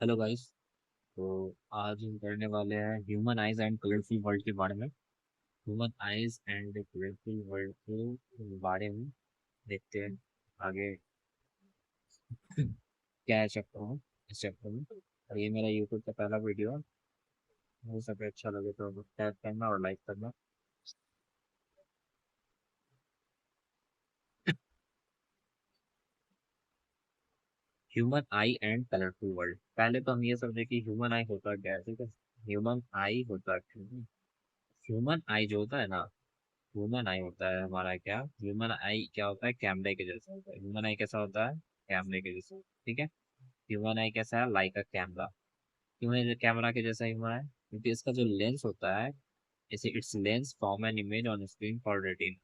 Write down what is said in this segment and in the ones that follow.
Hello guys. तो आज हम करने वाले हैं human eyes and colourful world के बारे में। Human eyes and colourful world के बारे में देखते हैं आगे क्या है चैप्टर में, इस चैप्टर में। और ये मेरा यूट्यूब का पहला वीडियो है। हो सके अच्छा लगे तो टैप करना और लाइक करना। Human I and colourful world, पहले तो हम ये समझे कि ह्यूमन आई होता क्या है, ठीक है। ह्यूमन आई होता क्या है? ह्यूमन आई जो होता है ना, ह्यूमन आई होता है हमारा क्या, ह्यूमन आई क्या होता है, कैमरे के जैसा होता है। ह्यूमन आई कैसा होता है, कैमरे के जैसा, ठीक है। ह्यूमन आई कैसा है, लाइक अ कैमरा। क्यों है कैमरा के जैसा ह्यूमन आई? क्योंकि इसका जो लेंस होता है, जैसे it's lens form an image on screen for retina.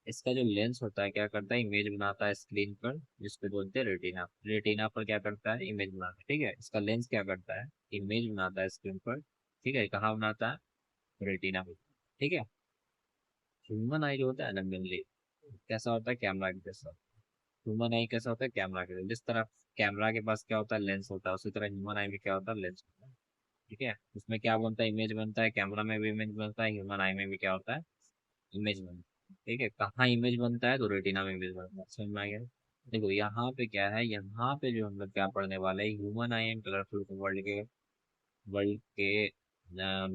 इसका जो लेंस होता है क्या करता है, इमेज बनाता है स्क्रीन पर, जिसको बोलते हैं रेटिना। रेटिना पर क्या करता है, इमेज बनाता है, ठीक है। इसका लेंस क्या करता है, इमेज बनाता है स्क्रीन पर, ठीक है। कहाँ बनाता है, रेटिना पे, ठीक है। ह्यूमन आई जो होता है ना, मेनली कैसा होता है, कैमरा के जैसा। ह्यूमन आई कैसा होता है, कैमरा के जैसा। जिस तरह कैमरा के पास क्या होता है, लेंस होता है, उसी तरह ह्यूमन आई में क्या होता है, लेंस होता है, ठीक है। उसमें क्या बनता है, इमेज बनता है। कैमरा में भी इमेज बनता है, ह्यूमन आई में भी क्या होता है, इमेज बनता है, ठीक है। कहाँ इमेज बनता है, तो रेटिना में इमेज बनता है। समझ में आ गया? देखो यहाँ पे क्या है, यहाँ पे जो हम लोग क्या पढ़ने वाले हैं, human I and colourful world के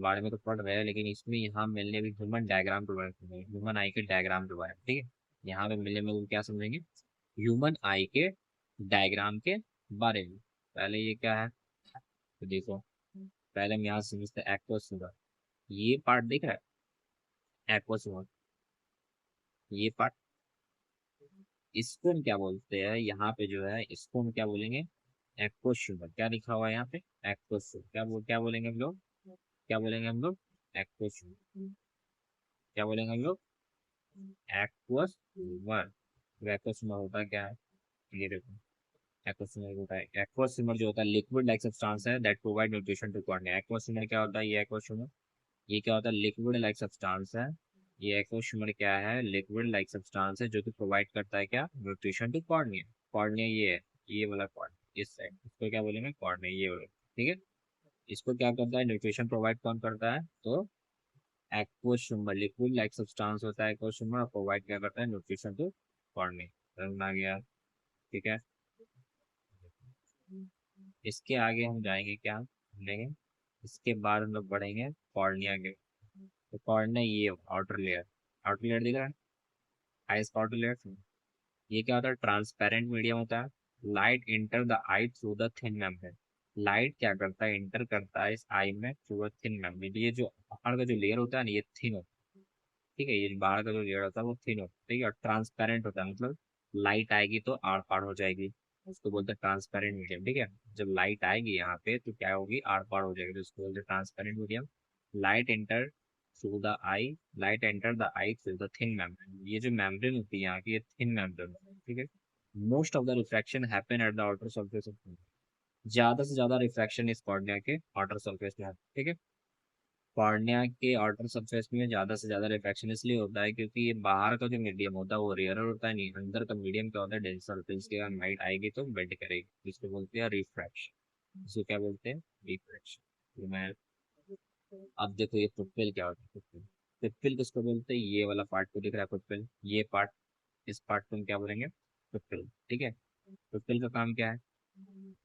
बारे में तो पढ़ रहे हैं, लेकिन इसमें यहाँ मिलने भी ह्यूमन डायग्राम के बारे में, ह्यूमन आई के डायग्राम के बारे में, ठीक है। यहाँ पे मिलने में वो क्या समझेंगे, ह्यूमन आई के डायग्राम के बारे में। पहले ये क्या है, तो देखो, पहले हम यहाँ से समझते हैं एक्वस फिगर। ये पार्ट दिख रहा है, एक्वस फिगर, ये पार्ट, इसको हम क्या बोलते हैं, यहाँ पे जो है इसको हम क्या बोलेंगे, एक्वस फिगर। क्या लिखा हुआ है यहाँ पे, एक्वस, क्या बोलेंगे हम लोग, क्या बोलेंगे हम लोग, एक्वस, क्या बोलेंगे हम लोग, एक्वस स्विमर। एक्वस स्विमर होता है क्या है, ये देखो। एक्वस स्विमर होता है, एक्वस स्विमर जो होता है लिक्विड लाइक सब्सटेंस है that provide nutrition to cornea. Aqueous humour क्या होता है, ये एक्वस स्विमर, ये क्या होता है, लिक्विड लाइक सब्सटेंस है। ये एक्वस स्विमर क्या है, लिक्विड लाइक सब्सटेंस है जो कि प्रोवाइड करता है क्या, न्यूट्रिशन टू कॉर्निया। कॉर्निया ये है, ये वाला कॉर्निया, इस साइड इसको क्या बोलेंगे, कॉर्निया, ये वाला, ठीक है। इसको क्या करता है, न्यूट्रिशन प्रोवाइड कौन करता है, तो aqueous swimmer. Liquid like substance होता है एक्वस स्विमर, और प्रोवाइड क्या करता है, न्यूट्रिशन टू कॉर्निया। समझ में आ गया, ठीक है। इसके आगे हम जाएंगे, क्या लेंगे, इसके बाद हम लोग बढ़ेंगे कॉर्निया के। तो कॉर्निया ये आउटर लेयर, आउटर लेयर दिख रहा है, आइस का आउटर लेयर। ये क्या होता है, ट्रांसपेरेंट मीडियम होता है। Light enter the I through the thin membrane. Light क्या करता है, इंटर करता है इस आई में थ्रू द थिन मेम्ब्रेन। ये जो बाहर का जो लेयर होता है ना, ये थिन होता है, ठीक है। ये बाहर का जो लेयर होता है वो थिन होता है, ठीक है। और ट्रांसपेरेंट होता है, मतलब लाइट आएगी तो आर पार हो जाएगी, उसको बोलते हैं ट्रांसपेरेंट मीडियम, ठीक है। जब लाइट आएगी यहाँ पे तो क्या होगी, आर पार हो जाएगी, तो उसको बोलते हैं transparent medium. Light enter through the I, light enter the I through the thin membrane. ये जो मेम्ब्रेन होती है यहाँ की, ये थिन मेम्ब्रेन, ठीक है। Most of the refraction happen at the outer surface of, ज्यादा से ज्यादा रिफ्रैक्शन इस कॉर्निया के आउटर सरफेस में है, ठीक है। कॉर्निया के आउटर सरफेस में ज्यादा से ज्यादा रिफ्रैक्शन इसलिए होता है क्योंकि ये बाहर का जो मीडियम होता है वो रेयर होता है, नहीं, अंदर का मीडियम क्या होता है, डेंसर, तो इसके बाद लाइट आएगी तो बेंड करेगी, जिसको बोलते हैं रिफ्रैक्शन। इसको क्या बोलते हैं, रिफ्रैक्शन। तो मैं, अब देखो ये पुप्पिल क्या होता है, पुप्पिल, पुप्पिल किसको बोलते हैं, ये वाला पार्ट को दिख रहा है पुप्पिल, ये पार्ट, इस पार्ट को हम क्या बोलेंगे, पुप्पिल, ठीक है। पुप्पिल का काम क्या है,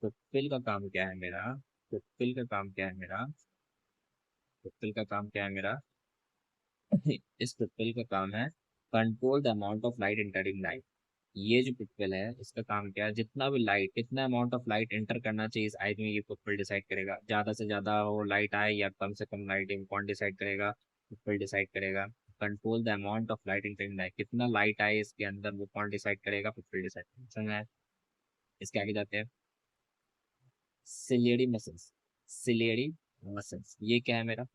पुप्पिल का काम क्या है मेरा, पुप्पिल का काम क्या है मेरा, पुप्पिल का काम क्या है मेरा, इस पिक्सल का काम है control the amount of light entering light. ये जो पिक्सल है इसका काम क्या है, जितना भी लाइट, कितना अमाउंट ऑफ लाइट एंटर करना चाहिए इस आई में, ये पिक्सल डिसाइड करेगा। ज्यादा से ज्यादा वो लाइट आए या कम से कम लाइट, कौन डिसाइड करेगा, पिक्सल डिसाइड करेगा। Control the amount of light entering light, कितना लाइट आए इसके अंदर वो कौन डिसाइड करेगा, पिक्सल डिसाइड करेगा। समझ में आया? इसके आगे जाते हैं, सिलियरी मसल्स, सिलियरी मसल्स, ये क्या है मेरा,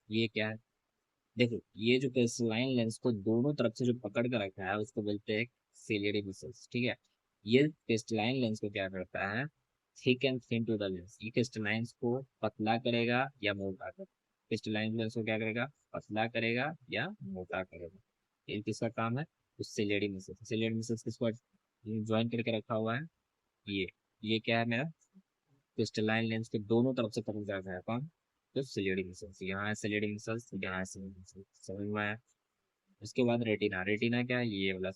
ये क्या है, देखो ये जो क्रिस्टलाइन लेंस को दोनों तरफ से जो पकड़ कर रखा है उसको बोलते हैं सिलियरी मसल्स, ठीक है। ये क्रिस्टलाइन लेंस को क्या करता है, thick and thin to the lens, ये क्रिस्टलाइन को पतला करेगा या मोटा करेगा, क्रिस्टलाइन लेंस को क्या करेगा, पतला करेगा या मोटा करेगा। ये किसका काम है, तो सिलियरी मसल्स। सिलियरी मसल्स किसको ज्वाइन करके रखा हुआ है, ये ये क्या है मेरा, क्रिस्टलाइन लेंस के दोनों तरफ से कनेक्ट करता है कौन? तो सिलेडी मसल्स, यहाँ है सिलेडी मसल्स, यहाँ है सिलेडी मसल्स, समझ में आया? उसके बाद रेटिना, रेटिना क्या है? ये वाला,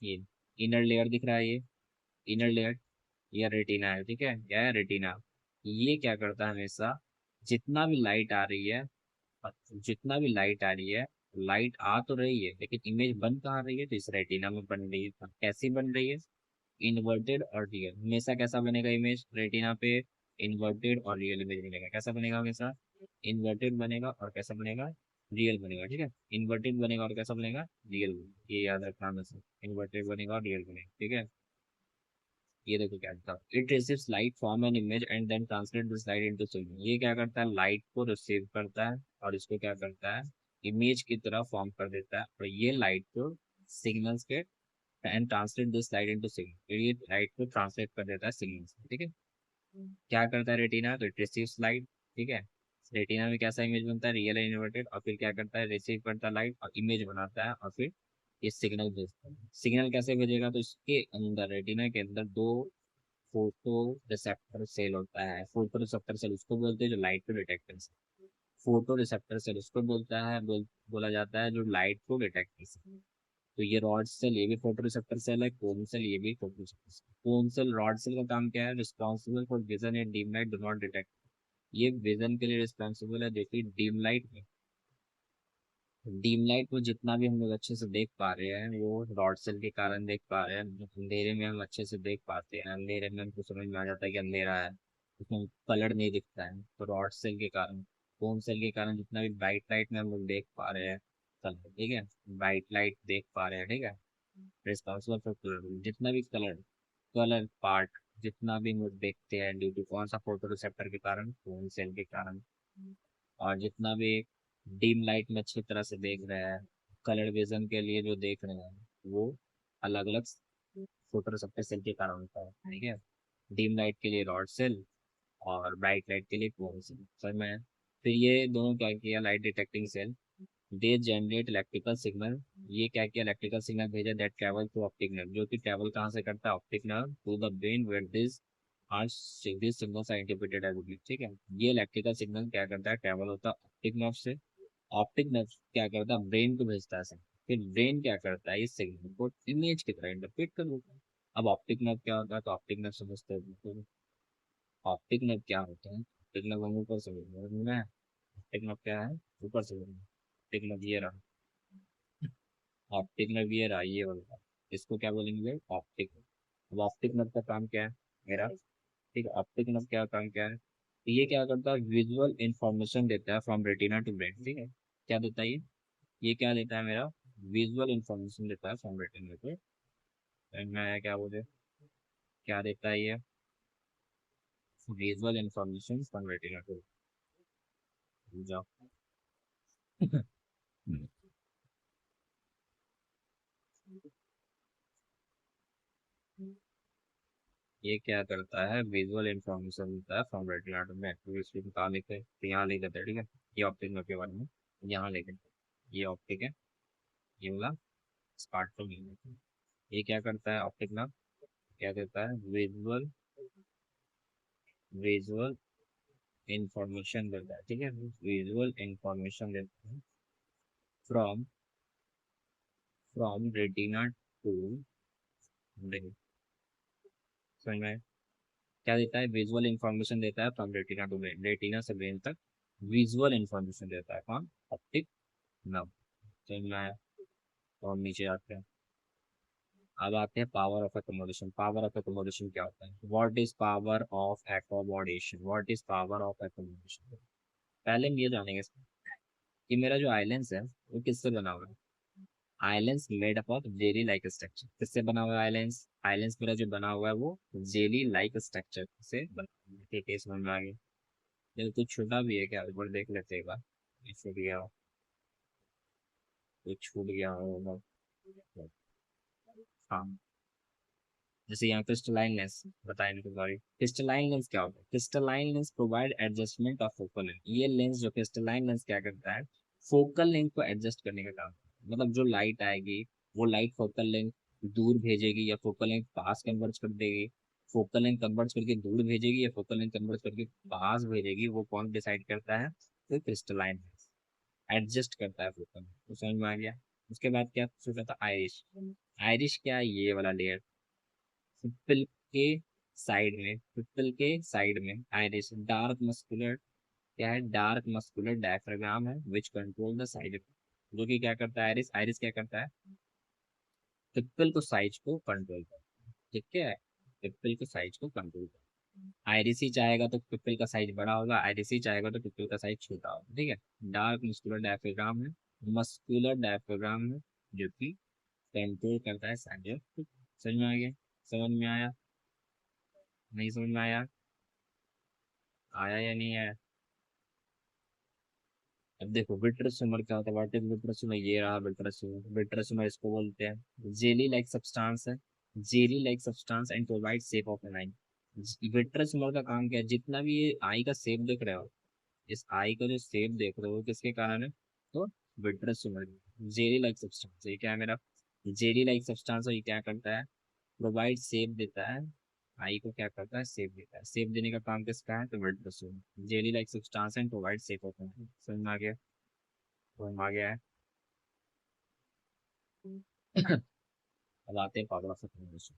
ये इनर लेयर दिख रहा है, ये इनर लेयर, ये रेटिना है, ठीक है, क्या है? रेटिना। ये क्या करता है हमेशा, जितना भी लाइट आ रही है, जितना भी लाइट आ रही है, लाइट आ तो रही है लेकिन इमेज बन कहाँ रही है? तो इस रेटिना में बन रही है। कैसी बन रही है? इन्वर्टेड और रियल। हमेशा कैसा बनेगा इमेज रेटिना पे? इन्वर्टेड और रियल इमेज बनेगा। कैसा बनेगा हमेशा? इन्वर्टेड बनेगा। और कैसा बनेगा? रियल बनेगा, ठीक है। इन्वर्टेड बनेगा और कैसा बनेगा? रियल बनेगा। ये याद रखना हमेशा, इन्वर्टेड बनेगा और रियल बनेगा, ठीक है। ये देखो क्या था, it receives light from an image and then translate this light into signal. ये क्या करता है? लाइट को रिसीव करता है और इसको क्या करता है? इमेज की तरह फॉर्म कर देता है, और ये लाइट को सिग्नल्स के, and translate this light into signal, ये लाइट को ट्रांसलेट कर देता है सिग्नल्स, ठीक है। क्या करता है रेटिना? तो इट रिसीव्स लाइट, ठीक है। रेटिना में कैसा इमेज बनता है? Real and inverted. और फिर क्या करता है? रिसीव करता है लाइट और इमेज बनाता है, और फिर ये सिग्नल भेजता है। सिग्नल कैसे भेजेगा? तो इसके अंदर, रेटिना के अंदर दो फोटो रिसेप्टर सेल होता है। फोटो रिसेप्टर सेल उसको बोलते हैं जो लाइट को डिटेक्ट कर सकते। फोटो रिसेप्टर सेल उसको बोलता है, बोला जाता है जो लाइट को डिटेक्ट कर सकते। तो ये रॉड सेल, ये भी फोटो रिसेप्टर सेल है। कोन सेल, ये भी photo receptor cell. Cone cell, rod cell का काम क्या है? Responsible for vision in dim light do not detect. ये विजन के लिए रिस्पॉन्सिबल है, देखिए डीम लाइट में। डीम लाइट में जितना भी हम लोग अच्छे से देख पा रहे हैं वो रॉड सेल के कारण देख पा रहे हैं। अंधेरे में हम अच्छे से देख पाते हैं, अंधेरे में हमको समझ में आ जाता है कि अंधेरा है, उसमें कलर नहीं दिखता है, तो रॉड सेल के कारण। कोन सेल के कारण जितना भी ब्राइट लाइट में हम लोग देख पा रहे हैं कलर, ठीक है, ब्राइट लाइट देख पा रहे हैं, ठीक है। रिस्पॉन्सिबल फॉर कलर, जितना भी कलर, कलर पार्ट जितना भी हम लोग देखते हैं, ड्यू टू कौन सा? फोटो रिसेप्टर के कारण, कोन सेल के कारण। और जितना भी डीम लाइट में अच्छी तरह से देख रहे हैं, कलर विजन के लिए जो देख रहे हैं, वो अलग अलग फोटो रिसेप्टर सेल के कारण होता है, ठीक है। डीम लाइट के लिए रॉड सेल, और ब्राइट लाइट के लिए कोन सेल, समझ में आया? फिर ये दोनों क्या किया, light detecting cell, they generate electrical signal. ये क्या किया? इलेक्ट्रिकल सिग्नल भेजा, that travel through optic nerve, जो कि ट्रेवल कहाँ से करता है? Optic nerve to the brain where this are this signals are interpreted as wave, ठीक है। ये इलेक्ट्रिकल सिग्नल क्या करता है? ट्रेवल होता है ऑप्टिक नर्व से। ऑप्टिक नर्व क्या करता है? ब्रेन को भेजता है सिग्नल। फिर ब्रेन क्या करता है? इस सिग्नल को इमेज की तरह इंटरप्रेट कर देता है। अब ऑप्टिक नर्व क्या होता है? तो ऑप्टिक नर्व समझते हैं, ऑप्टिक नर्व क्या होता है? ऑप्टिक नर्व हम ऊपर से बोल रहे हैं। ऑप्टिक नर्व क्या है? ऊपर से बोल रहे हैं। ऑप्टिक नर्व ये रहा, ऑप्टिक नर्व ये रहा, ये वाला, इसको क्या बोलेंगे? ऑप्टिक। अब ऑप्टिक नर्व का काम क्या है मेरा? ठीक है, ऑप्टिक नर्व क्या काम क्या है? तो ये क्या करता है? विजुअल इंफॉर्मेशन देता है फ्रॉम रेटिना टू ब्रेन, ठीक है। क्या देता है ये क्या देता है मेरा? विजुअल इंफॉर्मेशन देता है फ्रॉम रेटिना टू, मैं क्या बोले, क्या देता है ये? Visual information from retina to, जाओ। ये क्या करता है? विजुअल इंफॉर्मेशन देता है फ्रॉम रेटिना टू ब्रेन। तो इसको कहाँ लिखे? तो यहाँ लिख देते हैं, ठीक है। ये ऑप्टिक नर्व के बारे में यहाँ लिखे, ये ऑप्टिक है, ये वाला स्पार्ट को लिखे। ये क्या करता है ऑप्टिक नर्व? क्या देता है? विजुअल, विजुअल इंफॉर्मेशन देता है, ठीक है। विजुअल इंफॉर्मेशन देता है from, from retina to brain, समझ में आया? क्या देता है? विजुअल इंफॉर्मेशन देता है from retina to brain, retina से ब्रेन तक विजुअल इंफॉर्मेशन देता है कौन? ऑप्टिक नर्व, समझ में आया? तो हम नीचे आते हैं। अब आते हैं power of accommodation. Power of accommodation क्या होता है? What is power of accommodation? What is power of accommodation? पहले हम ये जानेंगे कि मेरा जो आइलैंड है वो किससे बना हुआ है। Islands made up of jelly like structure. किससे बना हुआ है आइलैंड्स? आइलैंड्स मेरा जो बना हुआ है वो जेली लाइक स्ट्रक्चर से बना हुआ है, ठीक है। समझ में आ गया? ये तो छोटा भी है क्या? एक बार देख लेते हैं, एक बार छूट गया हो, कुछ छूट गया हो। हाँ, जैसे यहाँ क्रिस्टलाइन लेंस बताया इनको, सॉरी। क्रिस्टलाइन लेंस क्या होता है? Crystalline lens provide adjustment of focal length. ये लेंस जो क्रिस्टलाइन लेंस क्या करता है? फोकल लेंथ को एडजस्ट करने का काम करता है। मतलब जो लाइट आएगी वो लाइट फोकल लेंथ दूर भेजेगी या फोकल लेंथ पास कन्वर्ज कर देगी। फोकल लेंथ कन्वर्ट करके दूर भेजेगी या फोकल लेंथ कन्वर्ट करके पास भेजेगी, वो कौन डिसाइड करता है? तो क्रिस्टलाइन एडजस्ट करता है फोकल, तो समझ में आ गया। उसके बाद क्या सोचा था? आयरिश। आयरिश क्या है? ये वाला लेयर पिप्पल के साइड में, पिप्पल के साइड में आयरिश डार्क मस्कुलर, क्या है? डार्क मस्कुलर डायफ्राग्राम है विच कंट्रोल द साइड, जो कि क्या करता है? आयरिस, आयरिस क्या करता है? पिप्पल को साइज को कंट्रोल करता है, ठीक है? पिप्पल को साइज को कंट्रोल करता है। आयरिस ही चाहेगा तो पिप्पल का साइज बड़ा होगा, आयरिस ही चाहेगा तो पिप्पल का साइज छोटा होगा, ठीक है? डार्क मस्कुलर डायफ्राग्राम है, मस्कुलर डायफ्राग्राम है, जो कि कंट्रोल करता है साइज। समझ में आ गया? समझ में आया? नहीं समझ में आया? आया या नहीं आया? अब देखो विट्रस ट्यूमर क्या होता है? What is vitreous humour? ये रहा विट्रस ट्यूमर। विट्रस ट्यूमर इसको बोलते हैं जेली लाइक सब्सटेंस है, jelly like substance and provide shape of an eye. Vitreous humour का काम क्या है? जितना भी ये आई का शेप देख रहे हो, इस आई का जो शेप देख रहे हो, किसके कारण है? तो vitreous tumour, jelly like substance. ये क्या है मेरा? जेली लाइक सब्सटेंस, और ये क्या करता है? प्रोवाइड शेप देता है, आई को क्या करता है? शेप देता है। शेप देने का काम किसका है? तो vitreous tumour, jelly like substance and provide shape of an eye. समझ में आ गया? समझ में आ गया है? अब आते हैं power of accommodation.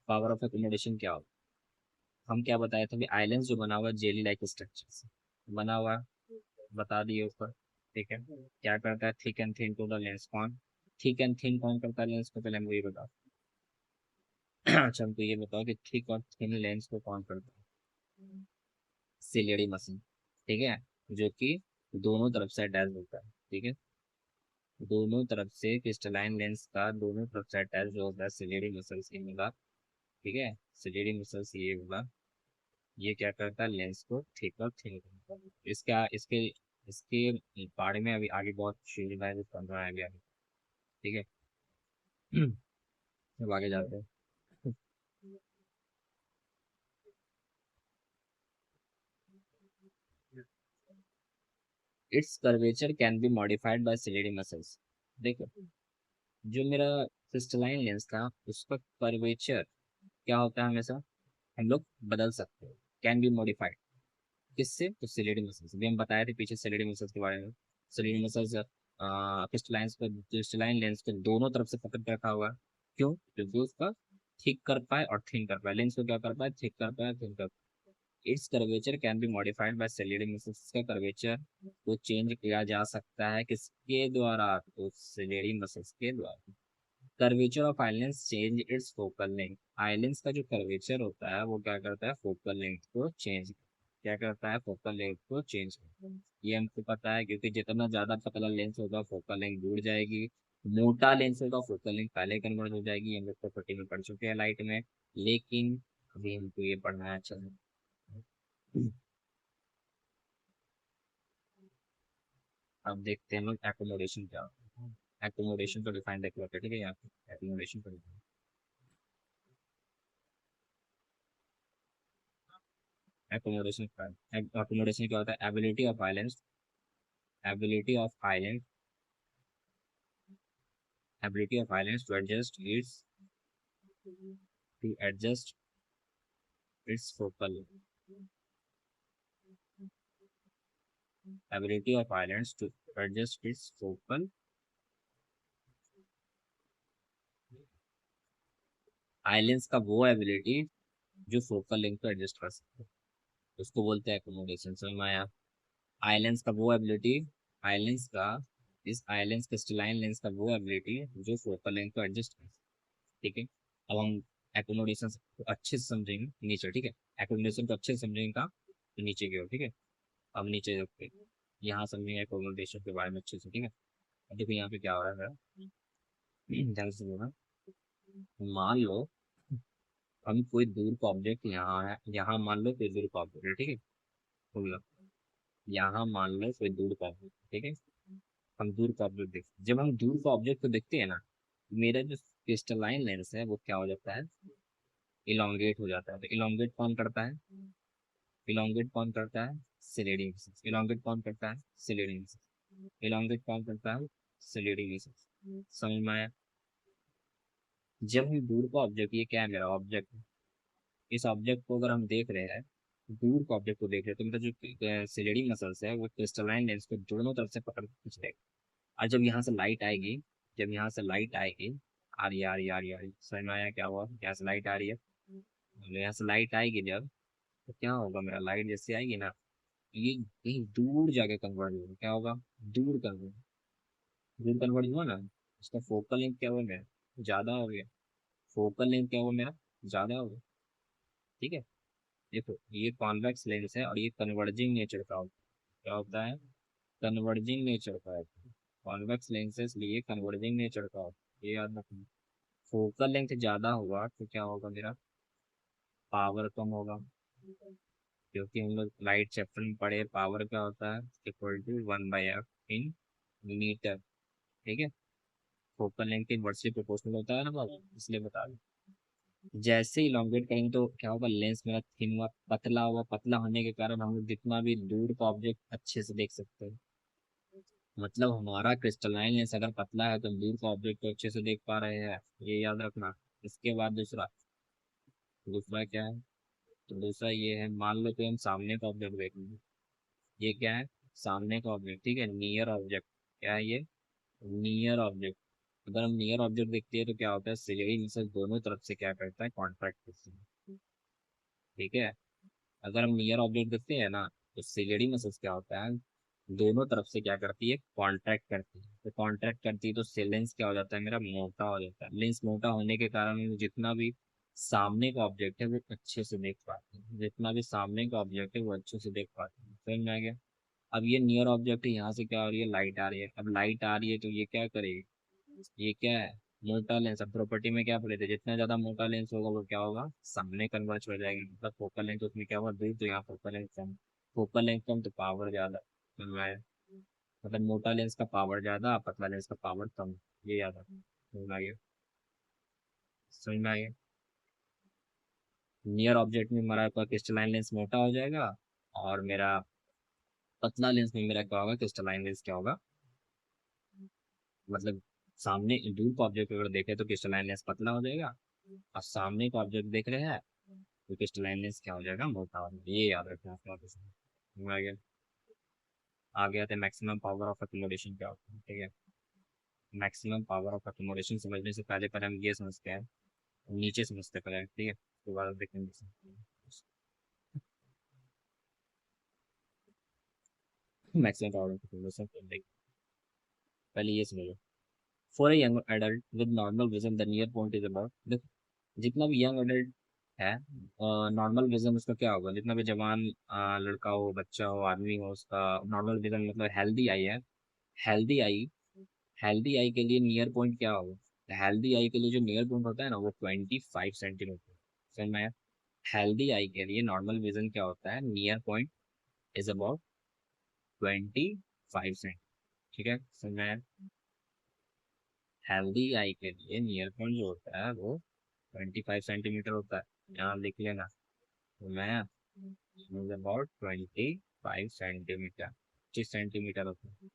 Power of accommodation क्या होता है? हम क्या बताए थे? आइलैंड जो बना हुआ है जेली लाइक स्ट्रक्चर से बना हुआ है, बता दिए ऊपर, ठीक है? क्या करता है? Thick and thin to the lens, कौन? थिक एंड थिन कौन करता है लेंस को? पहले हमको ये बताओ। अच्छा हमको ये बताओ कि थिक और थिन लेंस को कौन करता है? सिलेडी मशीन, ठीक है? जो कि दोनों तरफ से अटैच होता है, ठीक है? दोनों तरफ से क्रिस्टलाइन लेंस का दोनों तरफ से अटैच जो होता है सिलेडी मसल से मिला, ठीक है? सिलेडी मसल से ये होगा, ये क्या करता है? लेंस को थिक और थिन करता है। इसका इसके इसके बारे में अभी आगे बहुत चीजें है जो बन रहा है अभी आगे, ठीक है? अब आगे जाते हैं। Its curvature can be modified by ciliary muscles. देखो, जो मेरा क्रिस्टलाइन लेंस था उसका कर्वेचर क्या होता है? हमेशा हम लोग बदल सकते हैं, कैन बी मॉडिफाइड। किससे? तो सिलेडी मसल्स। भी हम बताए थे पीछे सिलेडी मसल्स के बारे में। सिलेडी मसल्स क्रिस्टलाइन लेंस को दोनों तरफ से पकड़ के रखा हुआ है। क्यों? क्योंकि उसका थिक कर पाए और थिन कर पाए, लेंस को क्या कर पाए? थिक कर पाए, थिन कर पाए। Its curvature can be modified by ciliary muscles. का कर्वेचर को चेंज किया जा सकता है किसके द्वारा? तो सिलेडी मसल्स के द्वारा। Curvature of eye lens change its focal length. Eye lens का जो कर्वेचर होता है वो क्या करता है? फोकल लेंथ को चेंज, क्या करता है? फोकल लेंथ को चेंज करता है। ये हमको पता है क्योंकि जितना ज्यादा पतला लेंस होगा फोकल लेंथ दूर जाएगी, मोटा लेंस होगा फोकल लेंथ पहले कन्वर्ट हो जाएगी। हम लोग प्रॉपर्टी में पढ़ चुके हैं लाइट में, लेकिन अभी हमको ये पढ़ना है। चलो अब देखते हैं हम लोग एकोमोडेशन क्या होता है। एकोमोडेशन को डिफाइन देख लेते हैं, ठीक है? यहाँ पे एकोमोडेशन को एकोमोडेशन क्या है? एकोमोडेशन क्या होता है? Ability of eye lens, ability of eye lens, ability of eye lens to adjust its focal, ability of eye lenses to adjust its focal. Eye lenses का वो एबिलिटी जो फोकल लेंथ को एडजस्ट कर सकते हैं, उसको बोलते हैं एकोमोडेशन। समझ में आया? आइलैंड्स का वो एबिलिटी, आइलैंड्स का, इस आइलैंड्स क्रिस्टलाइन लेंस का वो एबिलिटी जो फोकल लेंथ को एडजस्ट कर सकते हैं, ठीक है? अब हम एकोमोडेशन को अच्छे से समझेंगे नीचे, ठीक है? एकोमोडेशन को अच्छे से समझेंगे कहाँ? तो नीचे की ओर, ठीक है? अब नीचे देखते हैं, यहाँ समझेंगे एकोमोडेशन के बारे में अच्छे से, ठीक है? अब देखो यहाँ पे क्या हो रहा है, ध्यान से बोलना। मान लो हम कोई दूर का ऑब्जेक्ट यहाँ है, यहाँ मान लो कोई दूर का ऑब्जेक्ट है, ठीक है? बोलो, यहाँ मान लो कोई दूर का ऑब्जेक्ट, ठीक है? हम दूर का ऑब्जेक्ट देखते, जब हम दूर का ऑब्जेक्ट को देखते हैं ना, मेरा जो क्रिस्टलाइन लेंस है वो क्या हो जाता है? इलोंगेट हो जाता है। तो इलोंगेट कौन करता है? इलोंगेट कौन करता है? सिलेडी मसल्स। इलोंगेट कौन करता है? सिलेडी मसल्स। इलोंगेट कौन करता है? सिलेडी मसल्स। समझ में आया? जब हम दूर का ऑब्जेक्ट, ये क्या है मेरा ऑब्जेक्ट, इस ऑब्जेक्ट को अगर हम देख रहे हैं, दूर के ऑब्जेक्ट को देख रहे हैं, तो मतलब जो सिलेडी मसल्स है वो क्रिस्टलाइन लेंस को दोनों तरफ से पकड़ के खींच लेगा। और जब यहाँ से लाइट आएगी, जब यहाँ से लाइट आएगी, आ रही समझ में आया क्या हुआ? यहाँ से लाइट आ रही है, तो यहाँ से लाइट आएगी जब, तो क्या होगा, मेरा लाइट जैसे आएगी ना, ये कहीं दूर जाके कन्वर्ट होगा। क्या होगा? दूर कन्वर्ट, दूर कन्वर्ट हुआ ना, उसका फोकल लेंथ क्या हुआ मेरा? ज्यादा हो गया। फोकल लेंथ क्या हुआ मेरा? ज्यादा हो गया। ठीक है। देखो ये कॉन्वेक्स लेंस है और ये कन्वर्जिंग नेचर का होता है। क्या होता है? कन्वर्जिंग नेचर का है। कॉन्वेक्स लेंसेज लिए कन्वर्जिंग नेचर का होता है, ये याद रखना। फोकल लेंथ ज्यादा हुआ तो क्या होगा मेरा? पावर कम होगा। क्योंकि हम लोग लाइट चैप्टर में पढ़े, पावर क्या होता है? Equal to 1/f in metre. ठीक है। फोकल लेंथ के इनवर्सली प्रोपोर्शनल होता है ना बाबू, इसलिए बता रहे। जैसे इलोंगेट करेंगे तो क्या होगा? लेंस मेरा थिन हुआ, पतला हुआ। पतला होने के कारण हम लोग जितना भी दूर का ऑब्जेक्ट अच्छे से देख सकते हैं। मतलब हमारा क्रिस्टलाइन लेंस अगर पतला है तो हम दूर का ऑब्जेक्ट को अच्छे से देख पा रहे हैं, ये याद रखना। इसके बाद दूसरा, दूसरा क्या है? तो दूसरा ये है, मान लो कि हम सामने का ऑब्जेक्ट देखेंगे। ये क्या है? सामने का ऑब्जेक्ट। ठीक है, नियर ऑब्जेक्ट। क्या है ये? Near object. अगर हम नियर ऑब्जेक्ट देखते हैं तो क्या होता है? सिलेरी लेंस दोनों तरफ से क्या करता है? कॉन्ट्रैक्ट करता है। ठीक है। अगर हम नियर ऑब्जेक्ट देखते हैं ना, तो सिलेडी मसल्स क्या होता है? दोनों तरफ से क्या करती है? कॉन्ट्रैक्ट करती है। तो कॉन्ट्रैक्ट करती है तो लेंस क्या हो जाता है? मेरा मोटा हो जाता है। लेंस मोटा होने के कारण हम जितना भी सामने का ऑब्जेक्ट है वो अच्छे से देख पाते हैं। जितना भी सामने का ऑब्जेक्ट है वो अच्छे से देख पाते हैं। समझ में आ गया? अब ये नियर ऑब्जेक्ट है, यहाँ से क्या हो रही है? लाइट आ रही है। अब लाइट आ रही है तो ये क्या करेगी? ये क्या है? मोटा लेंस। अब प्रॉपर्टी में क्या पढ़े थे? जितना ज्यादा मोटा लेंस होगा वो क्या होगा? सामने कन्वर्ज हो जाएगी। मतलब फोकल लेंथ उसमें क्या होगा? दूर, तो यहाँ फोकल लेंथ कम। फोकल लेंथ कम तो पावर ज्यादा। समझ में आया? मतलब मोटा लेंस का पावर ज्यादा, पतला लेंस का पावर कम। ये याद रखना। समझ में आ गया? समझ में आ गया? नियर ऑब्जेक्ट में हमारा क्रिस्टलाइन लेंस मोटा हो जाएगा, और मेरा पतला लेंस में मेरा क्या होगा? क्रिस्टलाइन लेंस क्या होगा? मतलब सामने दूर का ऑब्जेक्ट अगर देखे तो क्रिस्टलाइन लेंस पतला हो जाएगा, और सामने का ऑब्जेक्ट देख रहे हैं तो क्रिस्टलाइन लेंस क्या हो जाएगा? मोटा हो जाएगा। ये याद रखना आपका ऑफिस में। समझ आ गया? आगे आते हैं मैक्सिमम पावर ऑफ अकोमोडेशन क्या होता है। ठीक है। मैक्सिमम पावर ऑफ अकोमोडेशन समझने से पहले पर हम ये समझते हैं, नीचे समझते हैं पहले। ठीक है, उसके बाद देखेंगे। मैक्सिमम पावर ऑफ अकोमोडेशन पहले ये समझो। For a young adult with normal vision the near point is about, जितना भी यंग एडल्ट है, नॉर्मल विजन उसका क्या होगा? जितना भी जवान लड़का हो, बच्चा हो, आदमी हो, उसका नॉर्मल विजन मतलब हेल्दी आई है। हेल्दी आई, हेल्दी आई के लिए नियर पॉइंट क्या होगा? हेल्दी आई के लिए जो नियर पॉइंट होता है ना, वो 25 सेंटीमीटर। समझ में आया? हेल्दी आई के लिए नॉर्मल विजन क्या होता है? Near point is about 25 cent. ठीक है, समझ में आया? हेल्दी आई के लिए नियर पॉइंट जो होता है वो 25 सेंटीमीटर होता है। यहाँ लिख लेना। तो मैं अबाउट 25 सेंटीमीटर, 25 सेंटीमीटर होता है।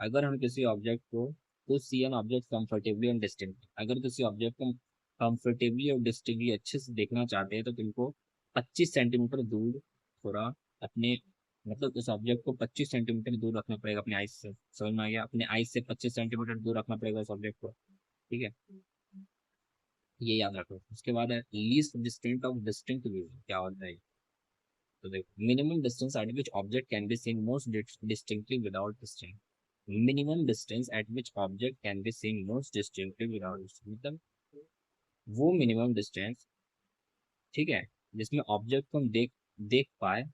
अगर हम किसी ऑब्जेक्ट को, तो see an object comfortably and distinctly, अगर किसी ऑब्जेक्ट को कंफर्टेबली और डिस्टिंक्टली अच्छे से देखना चाहते हैं तो तुमको 25 सेंटीमीटर दूर थोड़ा अपने, मतलब उस ऑब्जेक्ट को 25 सेंटीमीटर दूर रखना पड़ेगा अपने आइस से। समझ में आ गया? अपने आइस से 25 सेंटीमीटर दूर रखना पड़ेगा उस ऑब्जेक्ट को। ठीक है, ये याद रखो। उसके बाद है least distant of distinct view, क्या होता है? तो देखो, minimum distance eight which object can be seen most distinctly without distance. Minimum distance eight which object can be seen most distinctly without distance, मतलब वो मिनिमम डिस्टेंस, ठीक है, जिसमें ऑब्जेक्ट को हम देख देख पाए,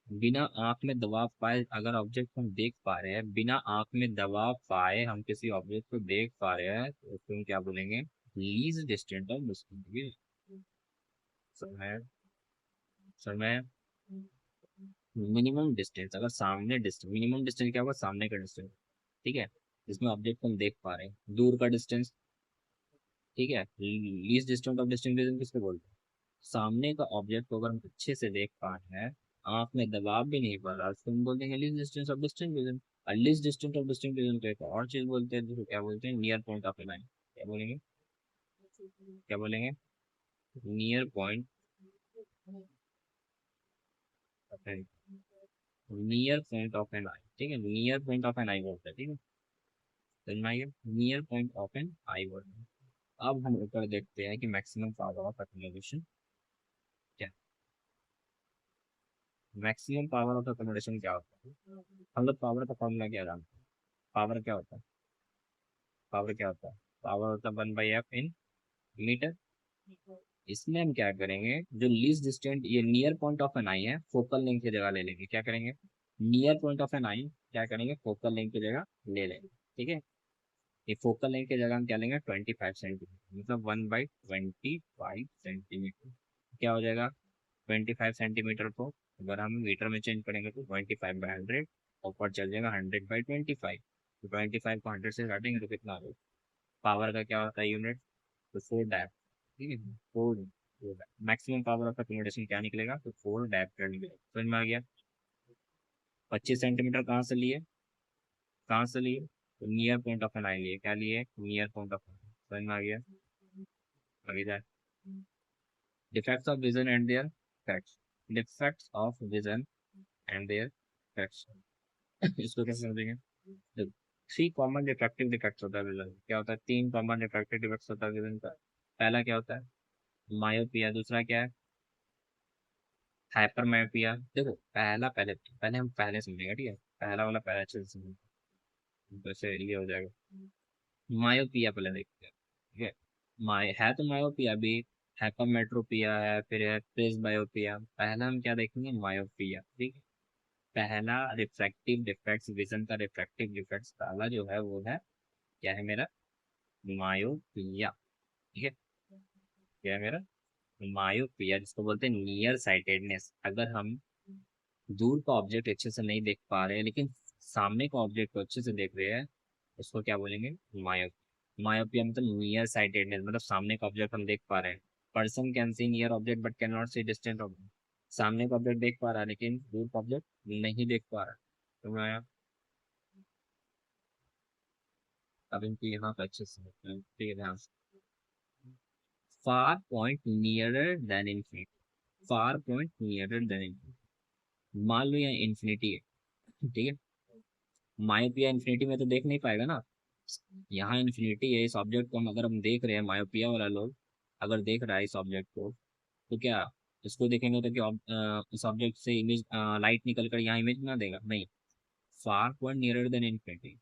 बिना आंख में दबाव पाए। अगर ऑब्जेक्ट को हम देख पा रहे हैं बिना आंख में दबाव पाए, हम किसी ऑब्जेक्ट को देख पा रहे हैं, तो उसको हम क्या बोलेंगे? Lease distance of distinct. समय, समय, मिनिमम डिस्टेंस। अगर सामने डिस्टेंस, मिनिमम डिस्टेंस क्या होगा? सामने का डिस्टेंस। ठीक है, जिसमें ऑब्जेक्ट को हम देख पा रहे हैं। दूर का डिस्टेंस, ठीक है, लीस्ट डिस्टेंस ऑफ डिस्टिंक्शन किसको बोलते हैं? सामने का ऑब्जेक्ट को अगर हम अच्छे से देख पा रहे हैं, आंख में दबाव भी नहीं पड़ रहा, तो हम बोल देंगे लीस्ट डिस्टेंस ऑफ डिस्टिंक्शन। और लीस्ट डिस्टेंस ऑफ डिस्टिंक्शन को एक और चीज बोलते हैं, जिसको क्या बोलते हैं? Near point of line. क्या बोलेंगे? क्या बोलेंगे? Near point, near point of an eye, ठीक है, near point of an eye बोलते हैं, ठीक है, समझ में आइए, near point of an eye बोलते हैं। अब हम ऊपर देखते हैं कि मैक्सिमम पावर ऑफ अकोमोडेशन क्या है। मैक्सिमम पावर ऑफ अकोमोडेशन क्या होता है? हम लोग पावर का फॉर्मूला क्या जानते हैं? पावर क्या होता है? पावर क्या होता है? पावर होता है 1/f इन मीटर। इसमें हम क्या करेंगे, जो लीस्ट डिस्टेंट ये नियर पॉइंट ऑफ एन आई है, फोकल लेंथ की जगह ले लेंगे, क्या करेंगे, नियर पॉइंट ऑफ एन आई क्या करेंगे, फोकल लेंथ की जगह ले लेंगे, ठीक है। ये फोकल लेंथ की जगह हम क्या लेंगे, 25 सेंटीमीटर, मतलब 1/25 सेंटीमीटर। क्या हो जाएगा, 25 सेंटीमीटर को अगर हम मीटर में चेंज करेंगे तो 25/100, ऊपर चल जाएगा 100/25। तो 25 को 100 से काटेंगे तो कितना आ जाएगा? पावर का क्या होता है यूनिट, तो 4 डैप, ठीक है, 4 मैक्सिमम पावर ऑफ अकोमोडेशन क्या निकलेगा, तो 4 डैप कर निकलेगा। समझ में आ गया? 25 सेंटीमीटर कहाँ से लिए, कहाँ से लिए, तो नियर पॉइंट ऑफ एन आई लिए, क्या लिए, नियर पॉइंट ऑफ, समझ में आ गया? आगे जाए, defects of vision and there effects, defects of vision and there effects, इसको कैसे समझेंगे? थ्री कॉमन रिफ्रैक्टिव डिफेक्ट्स होता है विजन, क्या होता है, 3 कॉमन रिफ्रैक्टिव डिफेक्ट्स होता है विजन का। पहला क्या होता है, मायोपिया, दूसरा क्या है, हाइपर मायोपिया। देखो पहला, पहले पहले हम पहले समझेंगे, ठीक है, पहला वाला पहले अच्छे से समझेंगे, वैसे ये हो जाएगा। मायोपिया पहले देखते हैं, ठीक है, माय है तो मायोपिया भी, हाइपरमेट्रोपिया है, फिर है प्रेसबायोपिया। पहला हम क्या देखेंगे, मायोपिया, ठीक है। पहला रिफ्रैक्टिव डिफेक्ट्स, विजन का रिफ्रैक्टिव डिफेक्ट्स पहला जो है वो है, क्या है मेरा, मायोपिया, ठीक है। क्या है मेरा, मायोपिया, जिसको बोलते हैं नियर साइटेडनेस। अगर हम दूर का ऑब्जेक्ट अच्छे से नहीं देख पा रहे हैं लेकिन सामने का ऑब्जेक्ट को अच्छे से देख रहे हैं, उसको क्या बोलेंगे, मायोप, मायोपिया मतलब नियर साइटेडनेस, मतलब सामने का ऑब्जेक्ट हम देख पा रहे हैं। Person can C near object but can not C distant object, सामने का ऑब्जेक्ट देख पा रहा है लेकिन दूर का ऑब्जेक्ट नहीं देख पा रहा है। समझ में आया? अब इनको यहाँ पे अच्छे से देखते हैं, ठीक है, ध्यान से। Far point nearer then infinity, far point nearer then infinity, मान लो यहाँ इन्फिनिटी है, ठीक है, मायोपिया इन्फिनिटी में तो देख नहीं पाएगा ना, यहाँ इन्फिनिटी है, इस ऑब्जेक्ट को अगर हम देख रहे हैं, मायोपिया वाला लोग अगर देख रहा है इस ऑब्जेक्ट को, तो क्या इसको देखेंगे तो क्या इस ऑब्जेक्ट से इमेज, लाइट निकल कर यहाँ इमेज बना देगा, नहीं। Far point nearer then infinity,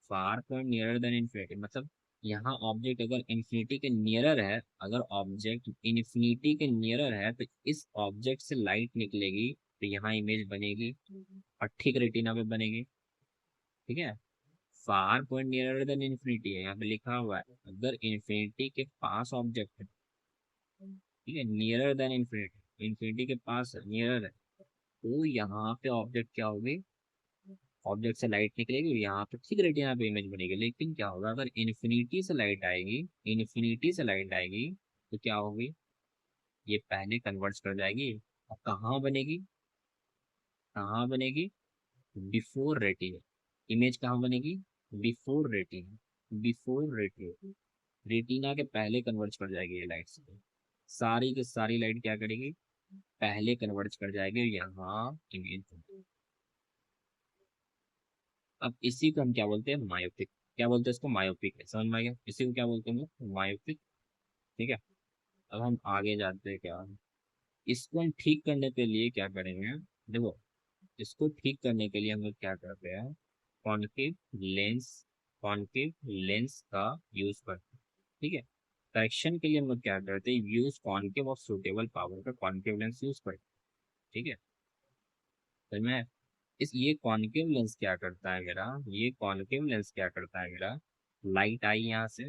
far point nearer then infinity मतलब यहाँ ऑब्जेक्ट अगर इन्फिनिटी के नियरर है, अगर ऑब्जेक्ट इन्फिनिटी के नियरर है तो इस ऑब्जेक्ट से लाइट निकलेगी तो यहाँ इमेज बनेगी और ठीक रेटिना पे बनेगी, ठीक है। Far point nearer then infinity है, यहाँ पे लिखा हुआ है, अगर इन्फिनिटी के पास ऑब्जेक्ट है, ठीक है, नियरर देन इन्फिनिटी, इन्फिनिटी के पास नियरर है, तो यहाँ पे ऑब्जेक्ट क्या होगी, ऑब्जेक्ट से लाइट निकलेगी और यहाँ पे ठीक रेटिना पे इमेज बनेगी। लेकिन क्या होगा, अगर इन्फिनिटी से लाइट आएगी, इन्फिनिटी से लाइट आएगी तो क्या होगी, ये पहले कन्वर्ट कर जाएगी और कहाँ बनेगी, कहाँ बनेगी, बिफोर रेटिना, इमेज कहाँ बनेगी, before retina, before retina, retina के पहले कन्वर्ट कर जाएगी ये लाइट से, सारी की सारी लाइट क्या करेगी, पहले कन्वर्ट कर जाएगी और यहाँ इमेज। अब इसी को हम क्या बोलते हैं, मायोपिक, क्या बोलते हैं इसको, मायोपिक है, समझ में आ गया, इसी को क्या बोलते हैं, मायोपिक, ठीक है। अब हम आगे जाते हैं, क्या इसको हम ठीक करने के लिए क्या करेंगे, देखो इसको ठीक करने के लिए हम लोग क्या करते हैं, कॉन्केव लेंस, कॉन्केव लेंस का यूज करते हैं, ठीक है। करेक्शन के लिए हम लोग क्या करते हैं, use concave of suitable power का कॉन्केव लेंस यूज करते हैं, ठीक है। तो मैं इस ये कॉन्केव लेंस क्या करता है मेरा, ये कॉन्केव लेंस क्या करता है मेरा, लाइट आई यहाँ से,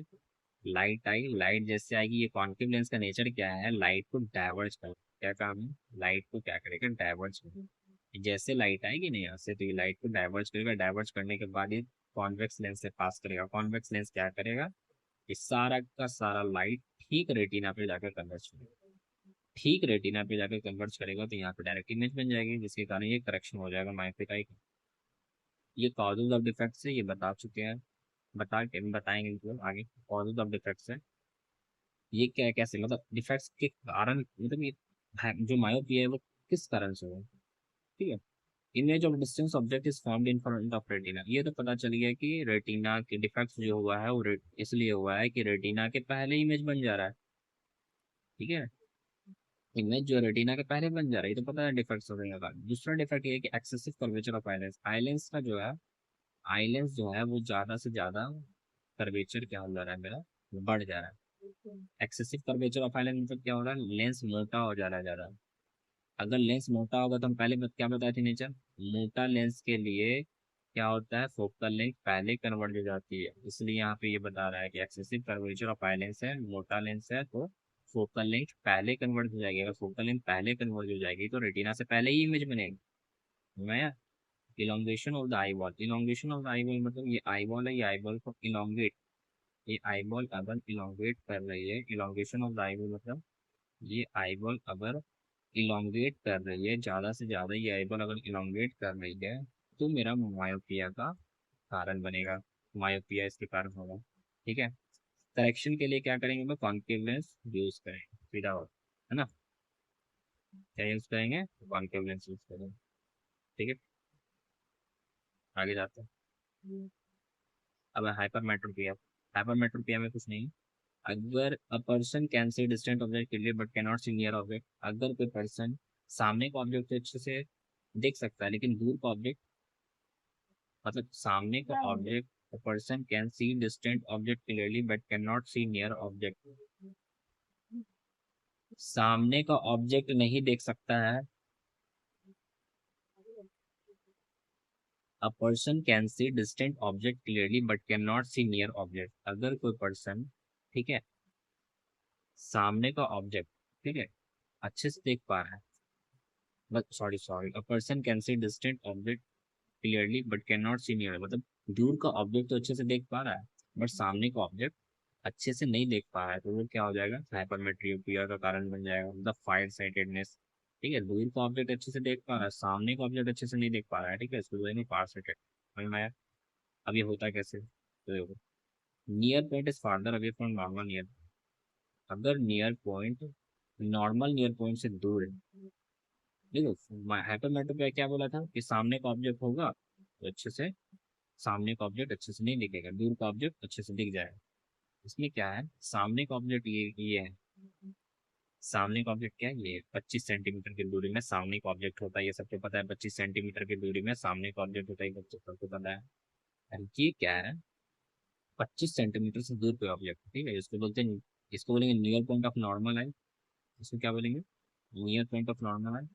लाइट आई, लाइट जैसे आएगी, ये कॉन्केव लेंस का नेचर क्या है, लाइट को डाइवर्ज कर, क्या काम है, लाइट को क्या करेगा, डाइवर्ज करेगा। जैसे लाइट आएगी ना यहाँ से तो ये लाइट को डाइवर्ज करेगा, डाइवर्ज करने के बाद ये कॉन्वेक्स लेंस से पास करेगा, कॉन्वेक्स लेंस क्या करेगा, ये सारा का सारा लाइट ठीक रेटिना पे जाकर कन्वर्ज करेगा, ठीक रेटिना पे जाकर कन्वर्ज करेगा तो यहाँ पे डायरेक्ट इमेज बन जाएगी, जिसके कारण ये करेक्शन हो जाएगा माइफिकाई का। ये कॉजेज ऑफ डिफेक्ट से ये बता चुके हैं, बताएंगे मतलब आगे कॉजेज ऑफ डिफेक्ट है। ये क्या कैसे, मतलब डिफेक्ट्स के कारण, मतलब ये जो मायोपिया है वो किस कारण से हो, ठीक है। Image of distance object is formed in front of retina, ये तो पता चल गया कि रेटिना के डिफेक्ट्स जो हुआ है वो इसलिए हुआ है कि रेटिना के पहले इमेज बन जा रहा है, ठीक है। इमेज जो रेटिना के पहले बन जा रही है तो पता है डिफेक्ट्स हो जाएगा। दूसरा डिफेक्ट ये है कि excessive curvature of eye lens, eye lens का जो है, आईलेंस जो है वो ज्यादा से ज्यादा कर्वेचर क्या हो जा रहा है मेरा, बढ़ जा रहा है। एक्सेसिव कर्वेचर ऑफ आईलेंस मतलब क्या हो रहा है, लेंस मोटा हो जा रहा है ज्यादा। अगर लेंस मोटा होगा तो हम पहले क्या बताए थे नेचर, मोटा लेंस के लिए क्या होता है, फोकल लेंथ पहले कन्वर्ट हो जाती है, इसलिए यहाँ पे ये बता रहा है कि excessive curvature of eye lens है, मोटा लेंस है तो फोकल लेंथ पहले कन्वर्ट हो जाएगी। अगर फोकल लेंथ पहले कन्वर्ट हो जाएगी तो रेटिना से पहले ही इमेज बनेगी। मैं elongation of the eye ball, elongation of the eye ball मतलब ये आई बॉल है, ये आई बॉल को इलोंगेट, ये आई बॉल अगर इलोंगेट कर रही है, elongation of the eye ball मतलब ये आई बॉल अगर इलोंगेट कर रही है, ज़्यादा से ज़्यादा ये आई बॉल अगर इलोंगेट कर रही है तो मेरा मायोपिया का कारण बनेगा, मायोपिया इसके कारण होगा, ठीक है। करेक्शन के लिए क्या करेंगे, मैं कॉन्केव लेंस यूज करेंगे सीधा और, है ना, क्या यूज करेंगे, कॉन्केव लेंस यूज करेंगे, ठीक है। आगे जाते हैं। अब हाइपरमेट्रोपिया, हाइपरमेट्रोपिया में कुछ नहीं, अगर a person can see distant object clear but can not see near object, अगर कोई पर्सन सामने का ऑब्जेक्ट अच्छे से देख सकता है लेकिन दूर का ऑब्जेक्ट, मतलब सामने का object, a person can see distant object clearly but can not see near object, सामने का ऑब्जेक्ट नहीं देख सकता है, a person can see distant object clearly but can not see near object, अगर कोई पर्सन, ठीक है, सामने का ऑब्जेक्ट, ठीक है, अच्छे से देख पा रहा है, but sorry sorry, a person can see distant object clearly but can not see near, मतलब दूर का ऑब्जेक्ट तो अच्छे से देख पा रहा है बट सामने का ऑब्जेक्ट अच्छे से नहीं देख पा रहा है, तो वो क्या हो जाएगा, हाइपरमेट्रोपिया का कारण बन जाएगा, मतलब फायर साइटेडनेस, ठीक है। दूर का ऑब्जेक्ट अच्छे से देख पा रहा है, सामने का ऑब्जेक्ट अच्छे से नहीं देख पा रहा है, ठीक है, इसको बोलेंगे फायर साइटेड। समझ में आया। अब ये होता कैसे, तो देखो, near point is farther away from normal near, अगर near point normal near point से दूर है, देखो हाइपरमेट्रोपिया क्या बोला था कि सामने का ऑब्जेक्ट होगा तो अच्छे से, सामने का ऑब्जेक्ट अच्छे से नहीं दिखेगा, दूर का ऑब्जेक्ट अच्छे से दिख जाएगा। इसमें क्या है, सामने का ऑब्जेक्ट ये है, सामने का ऑब्जेक्ट क्या है, ये 25 सेंटीमीटर की दूरी में सामने का ऑब्जेक्ट होता है, ये सबको पता है, 25 सेंटीमीटर की दूरी में सामने का ऑब्जेक्ट होता है, ये सबको पता है। और ये क्या है, 25 सेंटीमीटर से दूर पे ऑब्जेक्ट, ठीक है, इसको बोलते हैं, इसको बोलेंगे near point of normal eye, इसको क्या बोलेंगे, near point of normal eye,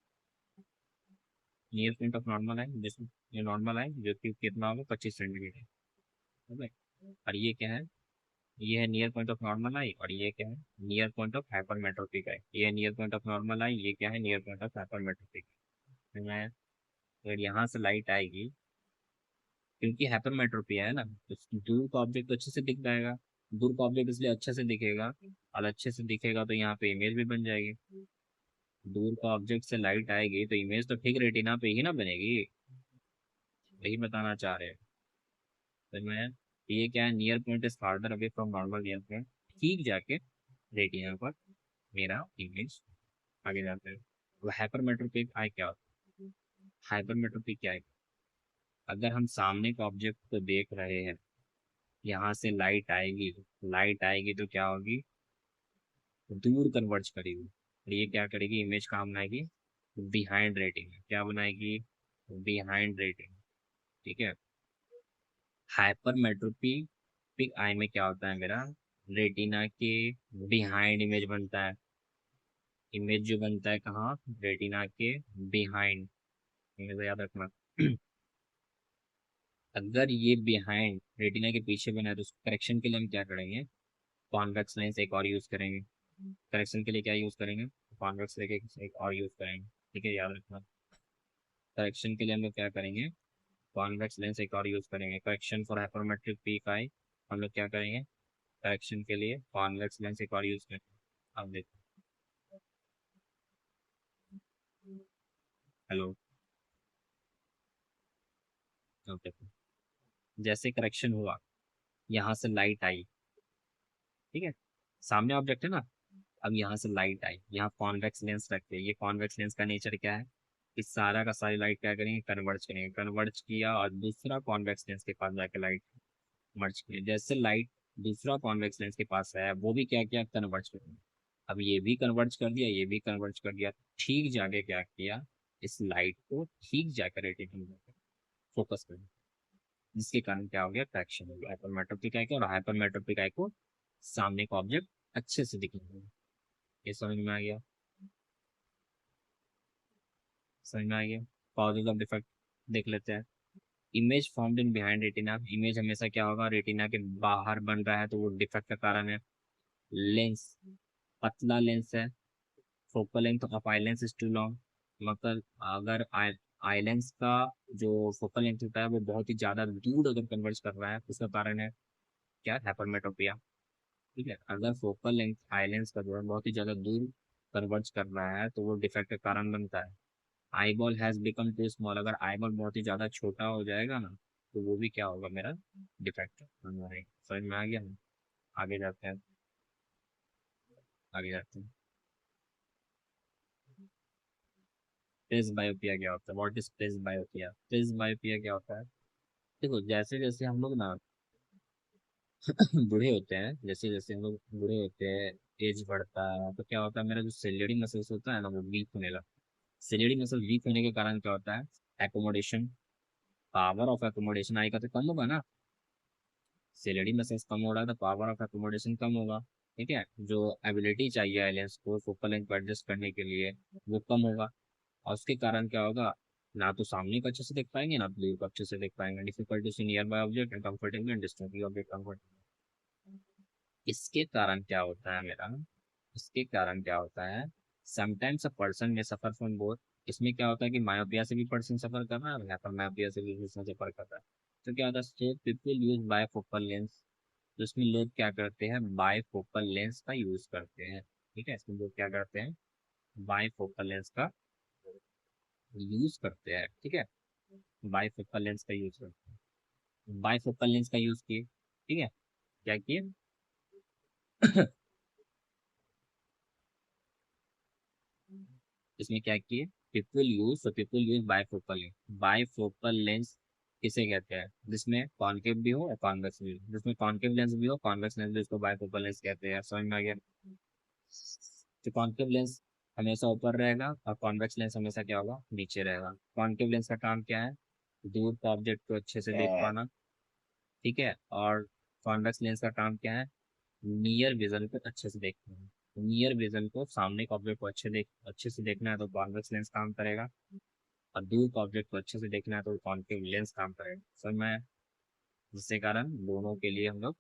near point of normal eye, जैसे ये नॉर्मल आई जो कि कितना होगा, 25 सेंटीमीटर, ठीक है। और ये क्या है, ये है नियर पॉइंट ऑफ नॉर्मल आई, और ये क्या है, नियर पॉइंट ऑफ हाइपरमेट्रोपिक आई, ये नियर पॉइंट ऑफ नॉर्मल आई, ये क्या है, नियर पॉइंट ऑफ हाइपरमेट्रोपिक। मैं अगर यहाँ से लाइट आएगी, क्योंकि हाइपरमेट्रोपिया है ना, तो दूर का ऑब्जेक्ट तो अच्छे से दिख जाएगा, दूर का ऑब्जेक्ट इसलिए अच्छे से दिखेगा, और अच्छे से दिखेगा तो यहाँ पे इमेज भी बन जाएगी, दूर का ऑब्जेक्ट से लाइट आएगी तो इमेज तो ठीक रेटिना पे ही ना बनेगी, वही बताना चाह रहे हैं। तो मैं, ये क्या है, near point is farther away from normal near point, ठीक जाके रेटिना पर मेरा इमेज, आगे जाते हैं। वो हाइपरमेट्रोपिक आई क्या होता है, हाइपरमेट्रोपिक क्या है, अगर हम सामने का ऑब्जेक्ट को देख रहे हैं, यहाँ से लाइट आएगी, लाइट आएगी तो क्या होगी, दूर कन्वर्ज करेगी, और ये क्या करेगी, इमेज कहाँ बनाएगी, बिहाइंड रेटिंग, क्या बनाएगी, बिहाइंड रेटिंग, ठीक है। हाइपरमेट्रोपी पिक आई में क्या होता है मेरा, रेटिना के बिहाइंड इमेज बनता है, इमेज जो बनता है कहाँ, रेटिना के बिहाइंड, इमेज याद रखना। अगर ये बिहाइंड रेटिना के पीछे बना है तो उसको करेक्शन के लिए हम क्या करेंगे, कॉन्वेक्स लेंस एक और यूज करेंगे, करेक्शन के लिए क्या यूज करेंगे, कॉन्वेक्स लेंस एक और यूज करेंगे, ठीक है, याद रखना। करेक्शन के लिए हम लोग क्या करेंगे, कॉन्वेक्स लेंस एक और यूज करेंगे, करेक्शन फॉर हाइपरमेट्रिक पीक आई, हम लोग क्या करेंगे, करेक्शन के लिए कॉन्वेक्स लेंस एक और यूज करेंगे। अब देखो, हेलो, अब देखो, जैसे करेक्शन हुआ, यहाँ से लाइट आई, ठीक है, सामने ऑब्जेक्ट है ना। अब यहाँ से लाइट आई, यहाँ कॉन्वेक्स लेंस रखते हैं। ये कॉन्वेक्स लेंस का नेचर क्या है कि सारा का सारी लाइट क्या करेंगे, कन्वर्ज करेंगे। कन्वर्ज किया और दूसरा कॉन्वेक्स लेंस के पास जाके लाइट मर्ज किया। जैसे लाइट दूसरा कॉन्वेक्स लेंस के पास है, वो भी क्या किया, कन्वर्ज कर दिया। अब ये भी कन्वर्ज कर दिया, ये भी कन्वर्ज कर दिया। ठीक जाके क्या किया, इस लाइट को ठीक जाकर रेटिना में फोकस कर दिया, जिसके कारण क्या हो गया, ट्रैक्शन हो गया। हाइपरमेट्रोपिक आई को, और हाइपरमेट्रोपिक आई को सामने का ऑब्जेक्ट अच्छे से दिखने लगा। ये समझ में आ गया, समझ में आ गया। कॉजेज ऑफ डिफेक्ट देख लेते हैं। Image formed in behind retina, image हमेशा क्या होगा, रेटिना के बाहर बन रहा है, तो वो डिफेक्ट का कारण है। लेंस, पतला लेंस है। Focal length of eye lens is too long, मतलब अगर आई लेंस का जो फोकल लेंथ होता है वो बहुत ही ज्यादा दूर अगर कन्वर्ज कर रहा है, उसका कारण है क्या, हाइपरमेट्रोपिया। ठीक है, अगर फोकल लेंथ आई लेंस का जो है बहुत ही ज्यादा दूर कन्वर्ज कर रहा है, तो वो डिफेक्ट का कारण बनता है। Eye ball has become too small, अगर आई बॉल बहुत ही ज्यादा छोटा हो जाएगा ना, तो वो भी क्या होगा, मेरा डिफेक्ट है। समझ में आ गया ना? आगे जाते हैं, आगे जाते हैं। प्रेस बायोपिया क्या होता है, व्हाट इज प्रेस बायोपिया? प्रेस बायोपिया क्या होता है, देखो जैसे जैसे हम लोग ना बूढ़े होते हैं, जैसे जैसे हम लोग बूढ़े होते हैं, एज बढ़ता है, तो क्या होता है, मेरा जो सेलियरी मसल्स होता है ना, वो वीक होने लगता है। सेलियरी मसल वीक होने के कारण क्या होता है, एकोमोडेशन, पावर ऑफ एकोमोडेशन आएगा तो कम होगा ना। सेलेरी मसल्स कम हो रहा है तो पावर ऑफ एकोमोडेशन कम होगा। ठीक है, जो एबिलिटी चाहिए एलियंस को फोकल लेंथ को एडजस्ट करने के लिए, वो कम होगा। और उसके कारण क्या होगा, ना तो सामने को अच्छे से देख पाएंगे, ना तो दूर को अच्छे से देख पाएंगे। Difficult to see nearby object and comfortable and distance object comfort. इसके कारण क्या होता है मेरा, इसके कारण क्या होता है, समटाइम्स अ पर्सन में सफर फ्रॉम बोथ। इसमें क्या होता है कि मायोपिया से भी पर्सन सफर कर रहा है और हाइपर मायोपिया से भी पर्सन सफर कर रहा है। तो क्या होता है, so people use by focal lens, तो इसमें लोग क्या करते हैं, बाय फोकल लेंस का यूज करते हैं। ठीक है, इसमें लोग क्या करते हैं, बाय फोकल लेंस का यूज करते हैं। ठीक है, बाय फोकल लेंस का यूज करते हैं, बाय फोकल लेंस का यूज किए। ठीक है, क्या किए इसमें क्या किए, people use bifocal lens. Bifocal lens किसे कहते हैं, जिसमें कॉनकेव भी हो और कॉन्वेक्स भी हो, जिसमें कॉनकेव लेंस भी हो, कॉन्वेक्स लेंस भी, इसको बायफोकल लेंस कहते हैं। समझ में आ गया। तो कॉनकेव लेंस हमेशा ऊपर रहेगा और कॉन्वेक्स लेंस हमेशा क्या होगा, नीचे रहेगा। कॉनकेव लेंस का काम क्या है, दूर का ऑब्जेक्ट को अच्छे से देख पाना। ठीक है, और कॉन्वेक्स लेंस का काम क्या है, नियर विजन को अच्छे से देखना है। नियर विजन को, सामने के ऑब्जेक्ट को अच्छे से देखना है तो कॉन्वेक्स लेंस काम करेगा, और दूर के ऑब्जेक्ट को अच्छे से देखना है तो कॉन्केव लेंस काम करेगा। समझ में आया? जिसके कारण दोनों के लिए हम लोग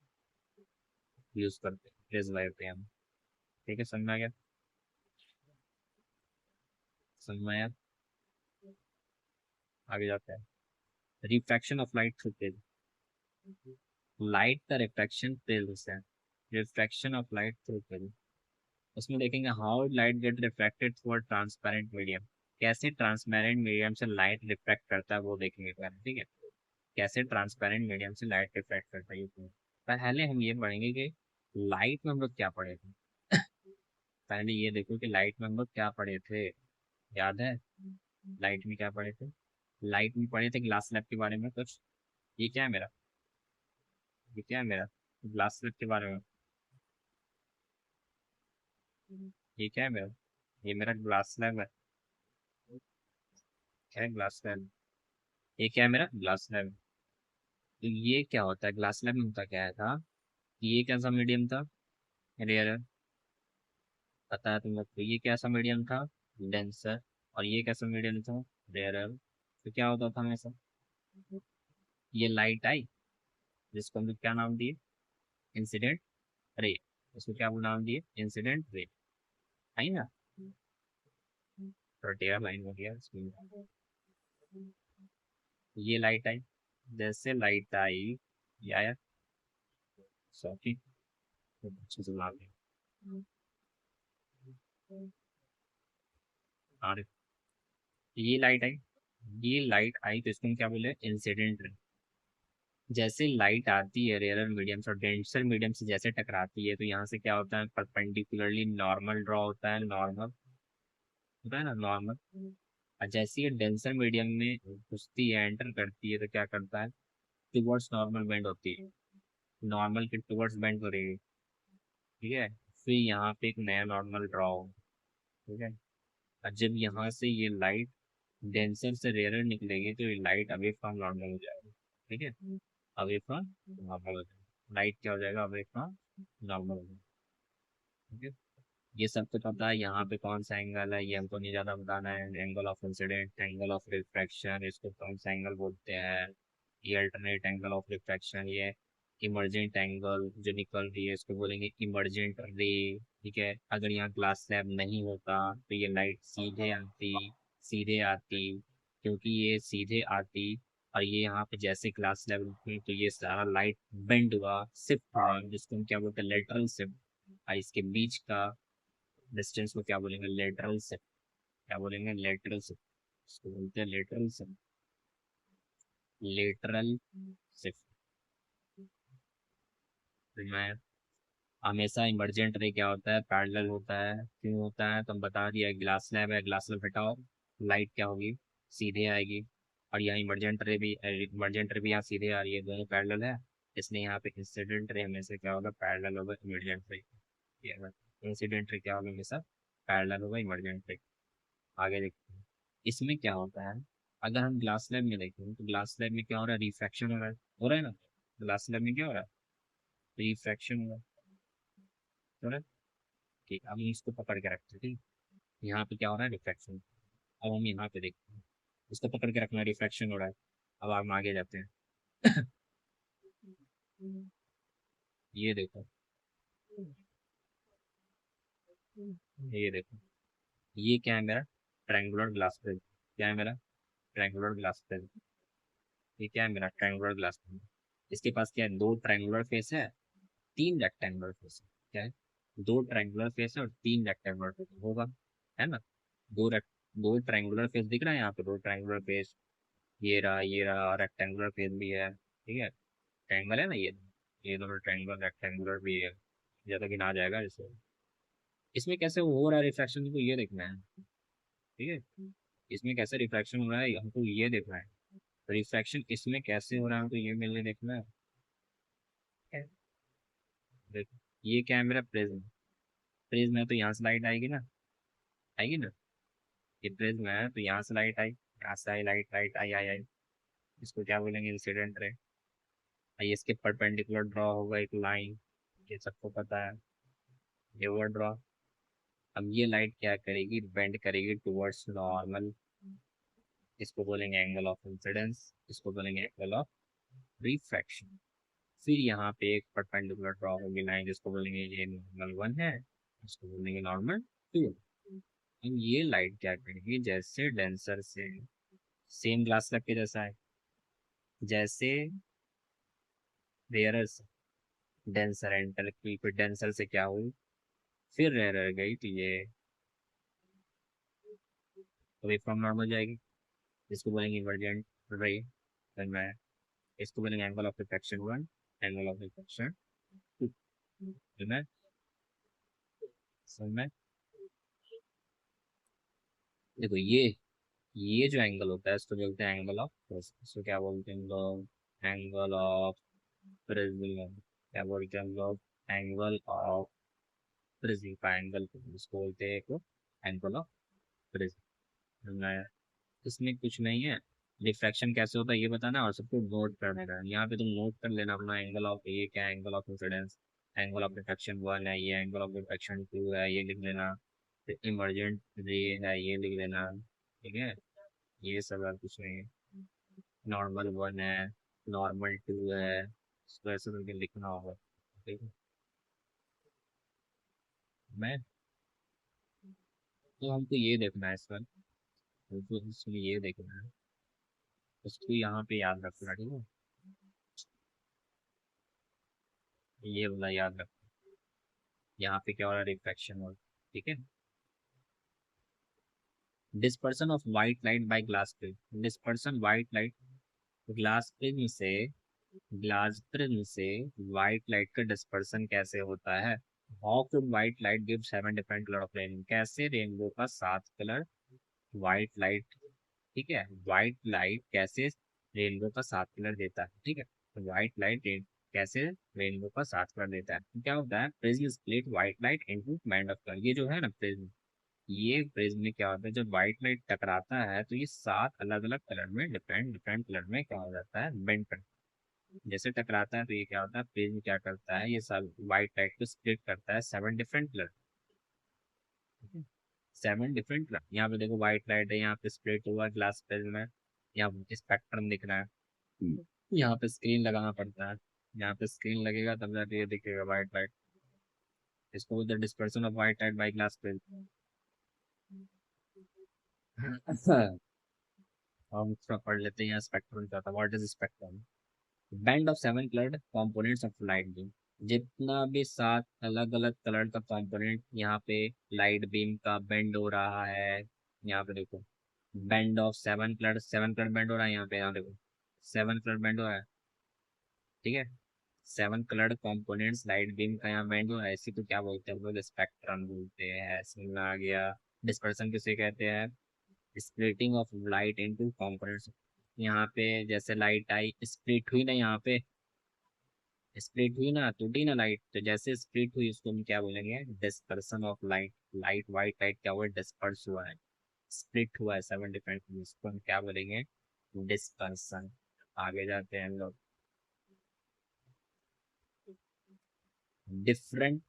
यूज करते हैं, प्रेस बायोपिया में। ठीक है, समझ में आ गया, समझ में आया। आगे जाते हैं, refraction of light through prism. Light का रिफ्रैक्शन प्रिज्म से, refraction of light through prism, उसमें देखेंगे how light get refracted through transparent medium. कैसे ट्रांसपेरेंट मीडियम से लाइट रिफ्रैक्ट करता है वो देखेंगे पहले। ठीक है, कैसे ट्रांसपेरेंट मीडियम से लाइट रिफ्रैक्ट करता है ये पहले हम ये पढ़ेंगे कि लाइट में हम लोग क्या पढ़े थे। पहले ये देखो कि लाइट में हम लोग क्या पढ़े थे, याद है? लाइट में क्या पढ़े थे, लाइट में पढ़े थे ग्लास स्लैब के बारे में कुछ। ये क्या है मेरा, ये क्या है मेरा, ग्लास स्लैब के बारे में। ये क्या है मेरा, ये मेरा ग्लास स्लैब है। क्या है ग्लास स्लैब, ये क्या है मेरा ग्लास स्लैब। तो ये क्या होता है, ग्लास स्लैब में होता क्या है था कि ये कैसा मीडियम था, रेयर, पता है तुम लोग को, ये कैसा मीडियम था, डेंसर। और ये कैसा मीडियम था, रेयर। तो क्या होता था हमेशा, ये लाइट आई, जिसको हम लोग क्या नाम दिए, इंसिडेंट रे। इसको क्या नाम दिए, इंसिडेंट रे। आई ना, रोटेयर लाइन हो गया इसमें। ये लाइट आई, जैसे लाइट आई, ये आया, सॉरी अच्छे से ला दिया। ये लाइट आई, ये लाइट आई तो इसको हम क्या बोले, इंसिडेंट रे। जैसे लाइट आती है रेयर मीडियम और डेंसर मीडियम से जैसे टकराती है, तो यहाँ से क्या होता है, परपेंडिकुलरली नॉर्मल ड्रॉ होता है, नॉर्मल होता है ना, नॉर्मल। और जैसे ये डेंसर मीडियम में घुसती है, एंटर करती है, तो क्या करता है, टुवर्ड्स नॉर्मल बेंड होती है, नॉर्मल के टुवर्ड्स बेंड करेगी। ठीक है, फिर यहाँ पे एक नया नॉर्मल ड्रॉ हो। ठीक है, और जब यहाँ से ये लाइट डेंसर से रेयर निकलेगी, तो ये लाइट अवे फ्रॉम नॉर्मल हो जाएगी। ठीक है, अवे फ्रॉम नॉर्मल हो जाएगा, लाइट क्या हो जाएगा, अवे फ्रॉम नॉर्मल हो जाएगा। ठीक है, ये सब तो पता है, यहाँ पे कौन सा एंगल है ये हमको नहीं ज़्यादा बताना है, angle of incident, angle of refraction, इसको कौन सा एंगल बोलते हैं, ये अल्टरनेट एंगल ऑफ रिफ्रैक्शन, ये इमर्जेंट एंगल जो निकल रही है इसको बोलेंगे इमर्जेंट रे। ठीक है, अगर यहाँ ग्लास स्लैब नहीं होता तो ये लाइट सीधे आती, क्योंकि ये सीधे आती, और ये यहाँ पे जैसे ग्लास स्लैब रुकी तो ये सारा लाइट बेंड हुआ, शिफ्ट हुआ, जिसको हम क्या बोलते हैं, लेटरल शिफ्ट। और इसके बीच का डिस्टेंस को क्या बोलेंगे, लेटरल शिफ्ट। क्या बोलेंगे, लेटरल शिफ्ट, इसको बोलते हैं लेटरल शिफ्ट, लेटरल शिफ्ट। मैं हमेशा इमरजेंट रे क्या होता है, पैरेलल होता है, क्यों होता है तो हम बता दिया, ग्लास स्लैब है, ग्लास स्लैब हटाओ, लाइट क्या होगी, सीधे आएगी। और यहाँ इमरजेंट रे भी यहाँ सीधे आ रही है, दोनों पैरेलल है, इसलिए यहाँ पे इंसिडेंट रे हमेशा क्या होगा, पैरेलल होगा इमरजेंट रे। इंसिडेंट रे क्या होगा, हमेशा पैरेलल होगा इमरजेंट रे। आगे देखते हैं, इसमें क्या होता है, अगर हम ग्लास स्लैब में देखें तो ग्लास स्लैब में क्या हो रहा है, रिफ्रैक्शन हो रहा है ना, ग्लास स्लैब में क्या हो रहा है, रिफ्रैक्शन हो रहा है। ठीक, अब हम इसको पकड़ के रखते हैं, ठीक, यहाँ पे क्या हो रहा है, रिफ्रैक्शन। अब हम यहाँ पे देखते हैं, इसको पकड़ के रखना, रिफ्रैक्शन हो रहा है। अब हम आगे जाते हैं, ये देखो, ये देखो, ये क्या है मेरा, ट्रायंगुलर ग्लास प्रिज्म। क्या है मेरा, ट्रायंगुलर ग्लास प्रिज्म। ये क्या है मेरा, ट्रायंगुलर ग्लास प्रिज्म। इसके पास क्या है, दो ट्रायंगुलर फेस है, तीन रेक्टेंगुलर फेस है। क्या है, दो ट्रायंगुलर फेस है और तीन रेक्टेंगुलर फेस होगा, है ना। दो रेक्ट दो ट्रायंगुलर फेस दिख रहा है यहाँ पे, दो ट्रायंगुलर फेस, ये रहा रेक्टेंगुलर फेस भी है। ठीक है, ट्रायंगल है ना ये दोनों ट्रायंगल रेक्टेंगुलर भी है, ज्यादा गिना आ जाएगा इससे। इसमें कैसे हो रहा है रिफ्रैक्शन, को ये देखना है। ठीक है, इसमें कैसे रिफ्रैक्शन हो रहा है हमको ये देखना है, रिफ्रैक्शन इसमें कैसे हो रहा है हमको ये मिलने देखना है। देखो, ये क्या है मेरा, प्रिज्म। प्रिज्म है तो यहाँ से लाइट आएगी ना, आएगी ना, ये प्रिज्म है तो यहाँ से लाइट आई, यहाँ से आई लाइट, लाइट आई। इसको क्या बोलेंगे, इंसिडेंट रे। ये इसके परपेंडिकुलर ड्रॉ होगा एक लाइन, ये सबको पता है, ये हुआ ड्रॉ। अब ये लाइट क्या करेगी, बेंड करेगी टुवर्ड्स नॉर्मल, इसको बोलेंगे एंगल ऑफ इंसिडेंस, इसको बोलेंगे एंगल ऑफ रिफ्रैक्शन। फिर यहाँ पे एक परपेंडिकुलर ड्रॉ होगी लाइन, जिसको बोलेंगे ये नॉर्मल वन है, इसको बोलेंगे नॉर्मल टू। अब ये लाइट क्या करेगी, जैसे डेंसर से, सेम ग्लास स्लैब के जैसा है, जैसे रेयरर से डेंसर एंटर की, फिर डेंसर से क्या हुई, फिर रेयरर गई, तो ये वेव फॉर्म नॉर्मल जाएगी, इसको बोलेंगे इमरजेंट रे। फिर मैं इसको बोलेंगे angle of refraction one, angle of refraction two. फिर मैं समझ में, देखो ये जो एंगल होता है इसको बोलते हैं एंगल ऑफ, इसको क्या बोलते हैं लोग, एंगल ऑफ प्रिज्म। क्या बोलते हैं हम लोग, एंगल ऑफ प्रिज्म का एंगल इसको बोलते हैं एंगल ऑफ प्रिज्म। इसमें कुछ नहीं है, रिफ्रैक्शन कैसे होता है ये बताना, और सबको नोट करने का है। यहाँ पे तुम नोट कर लेना अपना, एंगल ऑफ ये क्या है, angle of incidence, angle of refraction one है, ये एंगल ऑफ रिफ्रैक्शन टू है, ये लिख लेना, फिर इमरजेंट रे है ये लिख लेना। ठीक है, ये सब है, कुछ नहीं है, नॉर्मल वन है, नॉर्मल टू है, इसको ऐसे करके लिखना होगा। ठीक है, मैं तो हमको ये देखना है सर, हमको इसमें ये देखना है, उसको यहाँ पे याद रखना, ठीक है, ये वाला याद रखना, यहाँ पे क्या हो रहा है, रिफ्रैक्शन हो, ठीक है। Dispersion of white light by glass prism, dispersion white light glass prism से ग्लास प्रिज्म से व्हाइट लाइट का डिस्पर्सन कैसे होता है? How could white light give 7 different colour of rainbow? कैसे रेनबो का 7 कलर व्हाइट लाइट, ठीक है, व्हाइट लाइट कैसे रेनबो का 7 कलर देता है, ठीक है, तो व्हाइट लाइट कैसे रेनबो का 7 कलर देता है? तो क्या होता है, prism split white light into band of colour. ये जो है ना प्रिज्म, ये प्रिज्म में क्या होता है, जब व्हाइट लाइट टकराता है तो ये 7 अलग अलग कलर में, डिफरेंट डिफरेंट कलर में क्या हो जाता है, बेंड कर, जैसे टकराता है तो ये क्या होता है, प्रिज्म क्या करता है, ये सब व्हाइट लाइट को स्प्लिट करता है 7 डिफरेंट कलर। 7 डिफरेंट कलर, यहाँ पे देखो व्हाइट लाइट है, यहाँ पे स्प्लिट हुआ ग्लास प्रिज्म है, यहाँ स्पेक्ट्रम दिख रहा है, यहाँ पे स्क्रीन लगाना पड़ता है, यहाँ पे स्क्रीन लगेगा तब जाके ये दिखेगा व्हाइट लाइट। इसको बोलते हैं dispersion of white light by glass prism. हम थोड़ा पढ़ लेते हैं यहाँ स्पेक्ट्रम क्या था, what is spectrum? Band of 7 coloured components of light beam. जितना भी 7 अलग अलग कलर का कंपोनेंट यहाँ पे लाइट बीम का बेंड हो रहा है, यहाँ पे देखो band of 7 colour, 7 colour bend हो रहा है यहाँ पे, यहाँ देखो 7 कलर बेंड हो रहा है, ठीक है, 7 कलर्ड कंपोनेंट्स लाइट बीम का यहाँ बेंड हो रहा है, इसी को क्या बोलते हैं हम लोग, स्पेक्ट्रम बोलते हैं। समझ में आ गया? डिस्पर्सन किसे कहते हैं? Splitting of light into components. यहाँ पे जैसे लाइट आई स्प्लिट हुई ना, यहाँ पे स्प्लिट हुई ना, टूटी ना लाइट, तो जैसे स्प्लिट हुई उसको हम क्या बोलेंगे, dispersion of light. Light white light क्या हुआ, डिस्पर्स हुआ है, स्प्लिट हुआ है 7 डिफरेंट, उसको हम क्या बोलेंगे, डिस्पर्सन। आगे जाते हैं हम लोग, different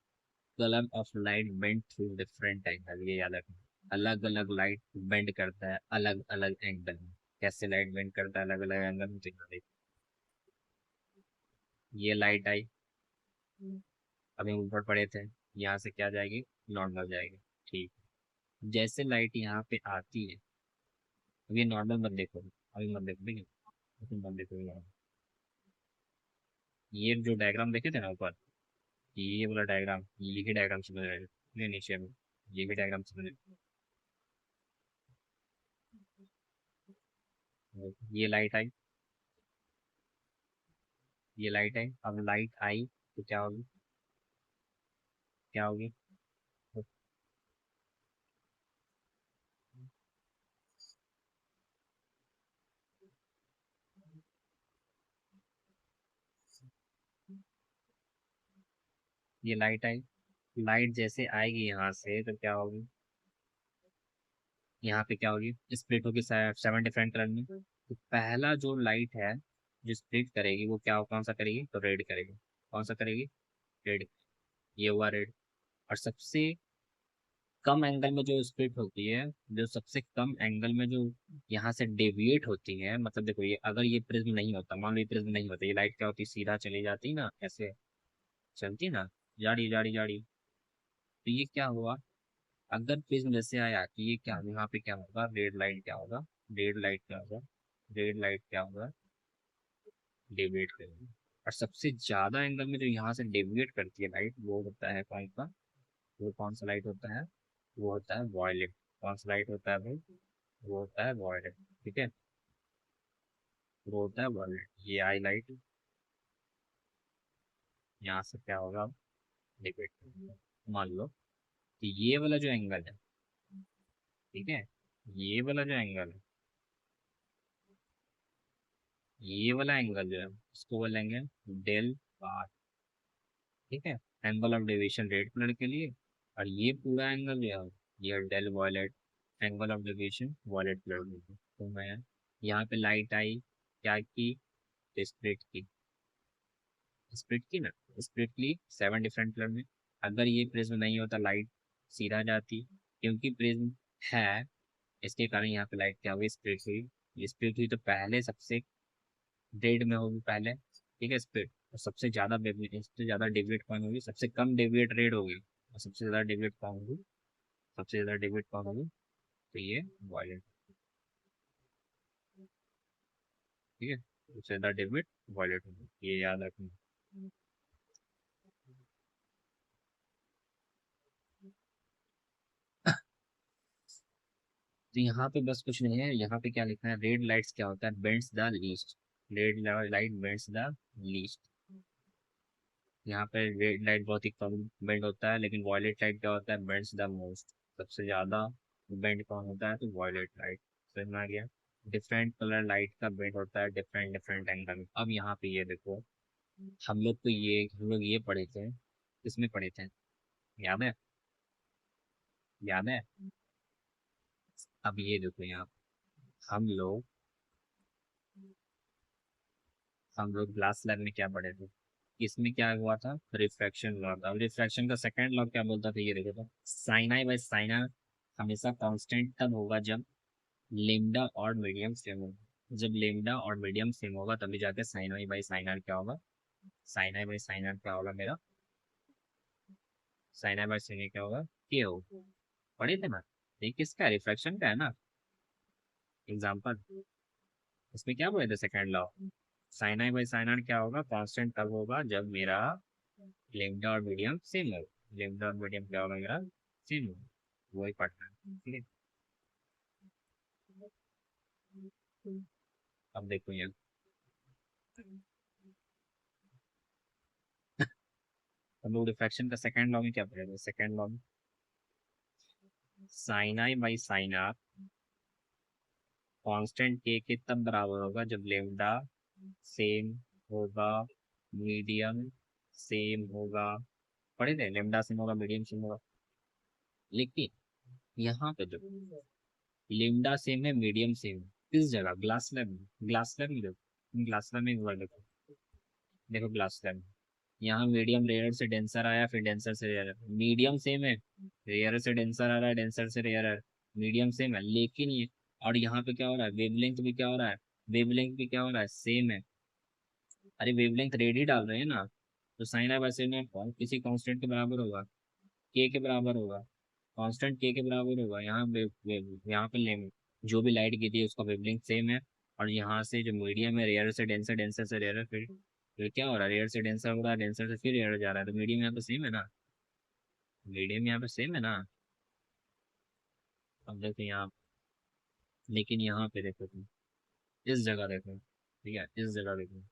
colour of light bend through different angle. ये याद रखना, अलग अलग लाइट बेंड करता है अलग अलग एंगल में। कैसे लाइट बेंड करता है अलग अलग एंगल में, तो यहाँ देखो, ये लाइट आई, अभी ऊपर पड़े थे, यहाँ से क्या जाएगी, नॉर्मल जाएगी, ठीक। जैसे लाइट यहाँ पे आती है, अब ये नॉर्मल मत देखो, अभी मत देखो, ठीक है, अभी मत देखो ये जो डायग्राम देखे थे ना ऊपर, ये वाला डायग्राम, ये ही डायग्राम समझ रहे थे नीचे में, ये भी डायग्राम समझ रहे, ये लाइट आई, ये लाइट आई, अब लाइट आई तो क्या होगी, क्या होगी, तो ये लाइट आई, लाइट जैसे आएगी यहाँ से तो क्या होगी, यहाँ पे क्या होगी, स्प्लिट होगी 7 डिफरेंट कलर में। तो पहला जो लाइट है जो स्प्लिट करेगी वो क्या, कौन सा करेगी, तो रेड करेगी। कौन सा करेगी, रेड। ये हुआ रेड। और सबसे कम एंगल में जो स्प्लिट होती है, जो सबसे कम एंगल में जो यहाँ से डेविएट होती है, मतलब देखो ये अगर ये प्रिज्म नहीं होता, मान लो ये प्रिज्म नहीं होता, ये लाइट क्या होती, सीधा चली जाती ना, ऐसे चलती ना, जाड़ी जाड़ी जाड़ी, तो ये क्या हुआ, अगर प्रिज्म जैसे आया कि ये क्या, यहाँ पे क्या होगा, रेड लाइट क्या होगा, रेड लाइट क्या होगा, रेड लाइट क्या होगा, डेविएट करेगी। और सबसे ज्यादा एंगल में जो यहाँ से डेविएट करती है लाइट, वो होता है कौन सा, वो कौन सा लाइट होता है, वो होता है वॉयलेट। कौन सा लाइट होता है भाई, वो होता है वॉयलेट, ठीक है, वो होता है वॉयलेट। ये आई लाइट यहाँ से क्या होगा, डेविएट, मान लो कि ये वाला जो एंगल है, ठीक है, ये वाला जो एंगल है, ये वाला एंगल जो है उसको बोलेंगे डेल बार, ठीक है, angle of deviation red colour के लिए। और ये पूरा एंगल जो है ये डेल violet, angle of deviation violet colour के लिए। तो मैं यहाँ पे लाइट आई, क्या की, स्प्लिट की, स्प्लिट की ना, स्प्लिट की 7 डिफरेंट कलर में। अगर ये प्रिज्म नहीं होता लाइट सीधा जाती, क्योंकि प्रिज्म है इसके कारण यहाँ पे लाइट क्या हुई, स्प्लिट हुई। स्प्लिट हुई तो पहले सबसे रेड में होगी पहले, ठीक है, स्प्लिट, और सबसे ज्यादा सबसे ज्यादा डेविएट कौन होगी, सबसे कम डेविएट रेड होगी, और सबसे ज्यादा डेविएट कौन होगी, सबसे ज्यादा डेविएट कौन होगी, तो ये वॉयलेट, ठीक है, सबसे ज्यादा डेविएट वॉयलेट होगी, ये याद रखना। तो यहाँ पे बस कुछ नहीं है, यहाँ पे क्या लिखना है, रेड लाइट्स क्या होता है, bends the least, red light bends the least. यहाँ पे रेड लाइट बहुत ही कम बेंड होता है, लेकिन वॉयलेट लाइट क्या होता है, बेंड्स द मोस्ट। सबसे ज्यादा बेंड कौन होता है, तो वॉयलेट लाइट। समझ में आ गया। डिफरेंट कलर लाइट का बेंड होता है डिफरेंट डिफरेंट एंगल। अब यहाँ पे ये देखो, हम लोग ये पढ़े थे, किसमें पढ़े थे, याद है, याद है। अब ये देखो यहाँ, हम लोग हम लोग ग्लास लैब में क्या पढ़े थे, इसमें क्या हुआ था, रिफ्रैक्शन लॉ था। रिफ्रैक्शन का सेकंड लॉ क्या बोलता था, ये देखो तो, sine i by sine r हमेशा कांस्टेंट तब होगा जब लेमडा और मीडियम सेम होगा। जब लेमडा और मीडियम सेम होगा तभी जाके sine i by sine r क्या होगा, sine i by sine r क्या होगा मेरा, sine i by sine r क्या होगा, के होगा। पढ़े थे ना, ये किसका रिफ्रैक्शन का है ना एग्जाम्पल। इसमें क्या बोले थे second law, sine i by sine r क्या होगा, कांस्टेंट तब होगा जब मेरा लेमडा और मीडियम सेम हो। लेमडा और मीडियम क्या होगा मेरा, सेम हो। वही पढ़ना है, ठीक है। अब देखो ये, हम लोग रिफ्रैक्शन का सेकंड लॉ में क्या पढ़ेंगे, सेकंड लॉ में sine i by sine r constant के तब बराबर होगा जब लेमडा सेम होगा, मीडियम सेम होगा। पढ़े थे, लेमडा सेम होगा, मीडियम सेम होगा। लेकिन यहाँ पे जो लेमडा सेम है, मीडियम सेम है, किस जगह, ग्लास लैब में। ग्लास लैब में देखो, ग्लास लैब में एक बार देखो, देखो ग्लास लैब में, यहाँ मीडियम रेयर से डेंसर आया, फिर डेंसर से रेयर, मीडियम सेम है, रेयर से डेंसर आ रहा है, डेंसर से रेयर है, मीडियम सेम है, लेकिन ये, और यहाँ पे क्या हो रहा है, वेवलेंथ भी क्या हो रहा है, वेवलेंथ भी क्या हो रहा है, सेम है। अरे वेवलेंथ रेड ही डाल रहे हैं ना, तो साइन है वैसे में किसी कांस्टेंट के बराबर होगा, के बराबर होगा, कांस्टेंट के बराबर होगा। यहाँ पे जो भी लाइट गिरी है उसका वेवलेंथ सेम है। और यहाँ से जो मीडियम है, रेयर से डेंसर, डेंसर से रेयर, फिर क्या हो रहा है, रेयर से डेंसर हो रहा है, डेंसर से फिर रेयर जा रहा है, तो मीडियम यहाँ पे सेम है ना, मीडियम यहाँ पे सेम है ना। अब देखो यहाँ, लेकिन यहाँ पे देखो तुम, इस जगह देखो, ठीक है, इस जगह देखो,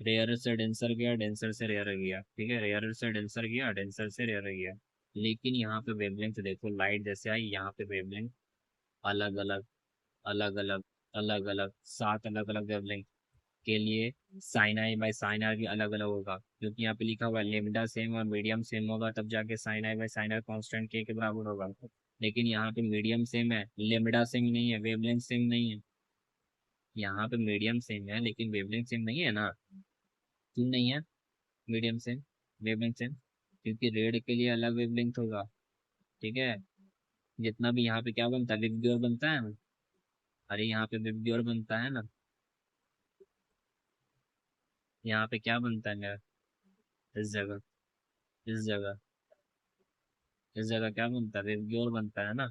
रेयर से डेंसर गया, डेंसर से रेयर गया, ठीक है, रेयर से डेंसर गया, डेंसर से रेयर गया। लेकिन यहाँ पे वेवलेंथ देखो, लाइट जैसे आई यहाँ पे वेवलेंथ अलग अलग, अलग अलग, अलग अलग, 7 अलग अलग वेवलेंथ के लिए sine i by sine r भी अलग अलग होगा, क्योंकि यहाँ पे लिखा हुआ है लेमडा सेम और मीडियम सेम होगा तब जाके sine i by sine r constant के बराबर होगा। लेकिन यहाँ पे मीडियम सेम है, लेमडा सेम नहीं है, वेवलेंथ सेम नहीं है। यहाँ पे मीडियम सेम है लेकिन वेवलेंथ सेम नहीं है ना, क्यों नहीं है मीडियम सेम, वेवलेंथ सेम, क्योंकि रेड के लिए अलग वेवलेंथ होगा, ठीक है। जितना भी यहाँ पे क्या बनता है, विबग्योर बनता है ना, अरे यहाँ पे विबग्योर बनता है ना, यहाँ पे क्या बनता है मेरा, इस जगह, इस जगह, इस जगह क्या बनता है, विबग्योर बनता है ना,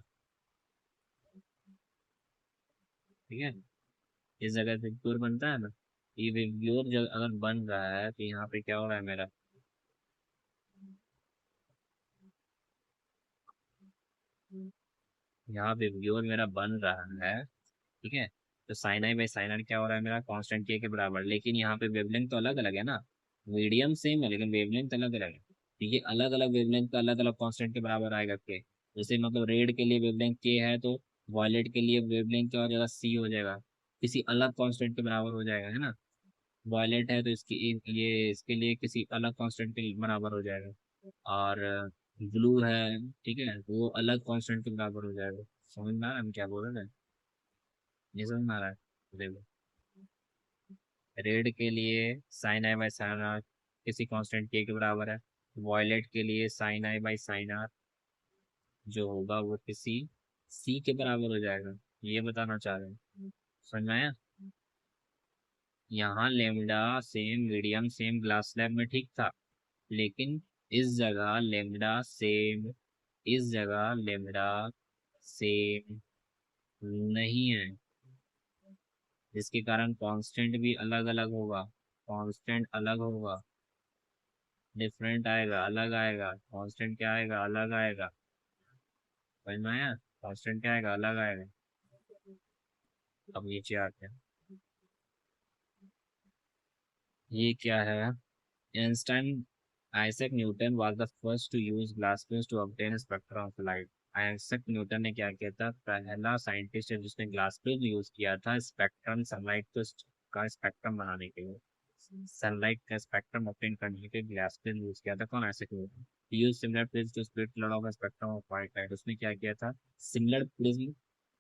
ठीक है। इस जगह विबग्योर बनता है ना, ये विबग्योर जब अगर बन रहा है तो यहाँ पे क्या हो रहा है मेरा, यहाँ विबग्योर मेरा बन रहा है, ठीक है। तो sine i by sine r क्या हो रहा है मेरा, कांस्टेंट के बराबर, लेकिन यहाँ पे वेवलेंथ तो अलग अलग है ना, मीडियम सेम है लेकिन वेवलेंथ अलग अलग है। तो ये अलग अलग वेवलेंथ का अलग अलग कांस्टेंट के बराबर आएगा के, जैसे मतलब रेड के लिए वेवलेंथ के है तो वॉयलेट के लिए वेवलेंथ क्या हो जाएगा, सी हो जाएगा, किसी अलग कांस्टेंट के बराबर हो जाएगा, है ना। वॉयलेट है तो ये इसके लिए किसी अलग कांस्टेंट के बराबर हो जाएगा। और ब्लू है, ठीक है, तो वो अलग कांस्टेंट के बराबर हो जाएगा। समझ में आ रहा है हम क्या बोल रहे हैं, नहीं समझ में आ रहा है, देखो, रेड के लिए sine i by sine r किसी कांस्टेंट के बराबर है, वॉयलेट के लिए sine i by sine r जो होगा वो किसी सी के बराबर हो जाएगा। ये बताना चाह रहे हैं, समझ में आया। यहाँ lambda same, medium same glass slab में ठीक था, लेकिन इस जगह लेमडा सेम, इस जगह लेमडा सेम नहीं है, जिसके कारण कांस्टेंट भी अलग अलग होगा, कांस्टेंट अलग होगा, डिफरेंट आएगा, अलग आएगा, कांस्टेंट क्या आएगा, अलग आएगा। समझ में आया, कांस्टेंट क्या आएगा, अलग आएगा। अब नीचे आते हैं, ये क्या है? Einstein Isaac Newton was the first to use glass plates to obtain a spectrum of light. Isaac Newton ने क्या किया था? पहला साइंटिस्ट है जिसने ग्लास प्लेट यूज किया था स्पेक्ट्रम सनलाइट को का स्पेक्ट्रम बनाने के लिए। सनलाइट का स्पेक्ट्रम ऑब्टेन करने के लिए ग्लास प्लेट यूज किया था। कौन? Isaac Newton. Use similar prism to split colour of spectrum of white light. उसने क्या किया था? सिमिलर प्रिज्म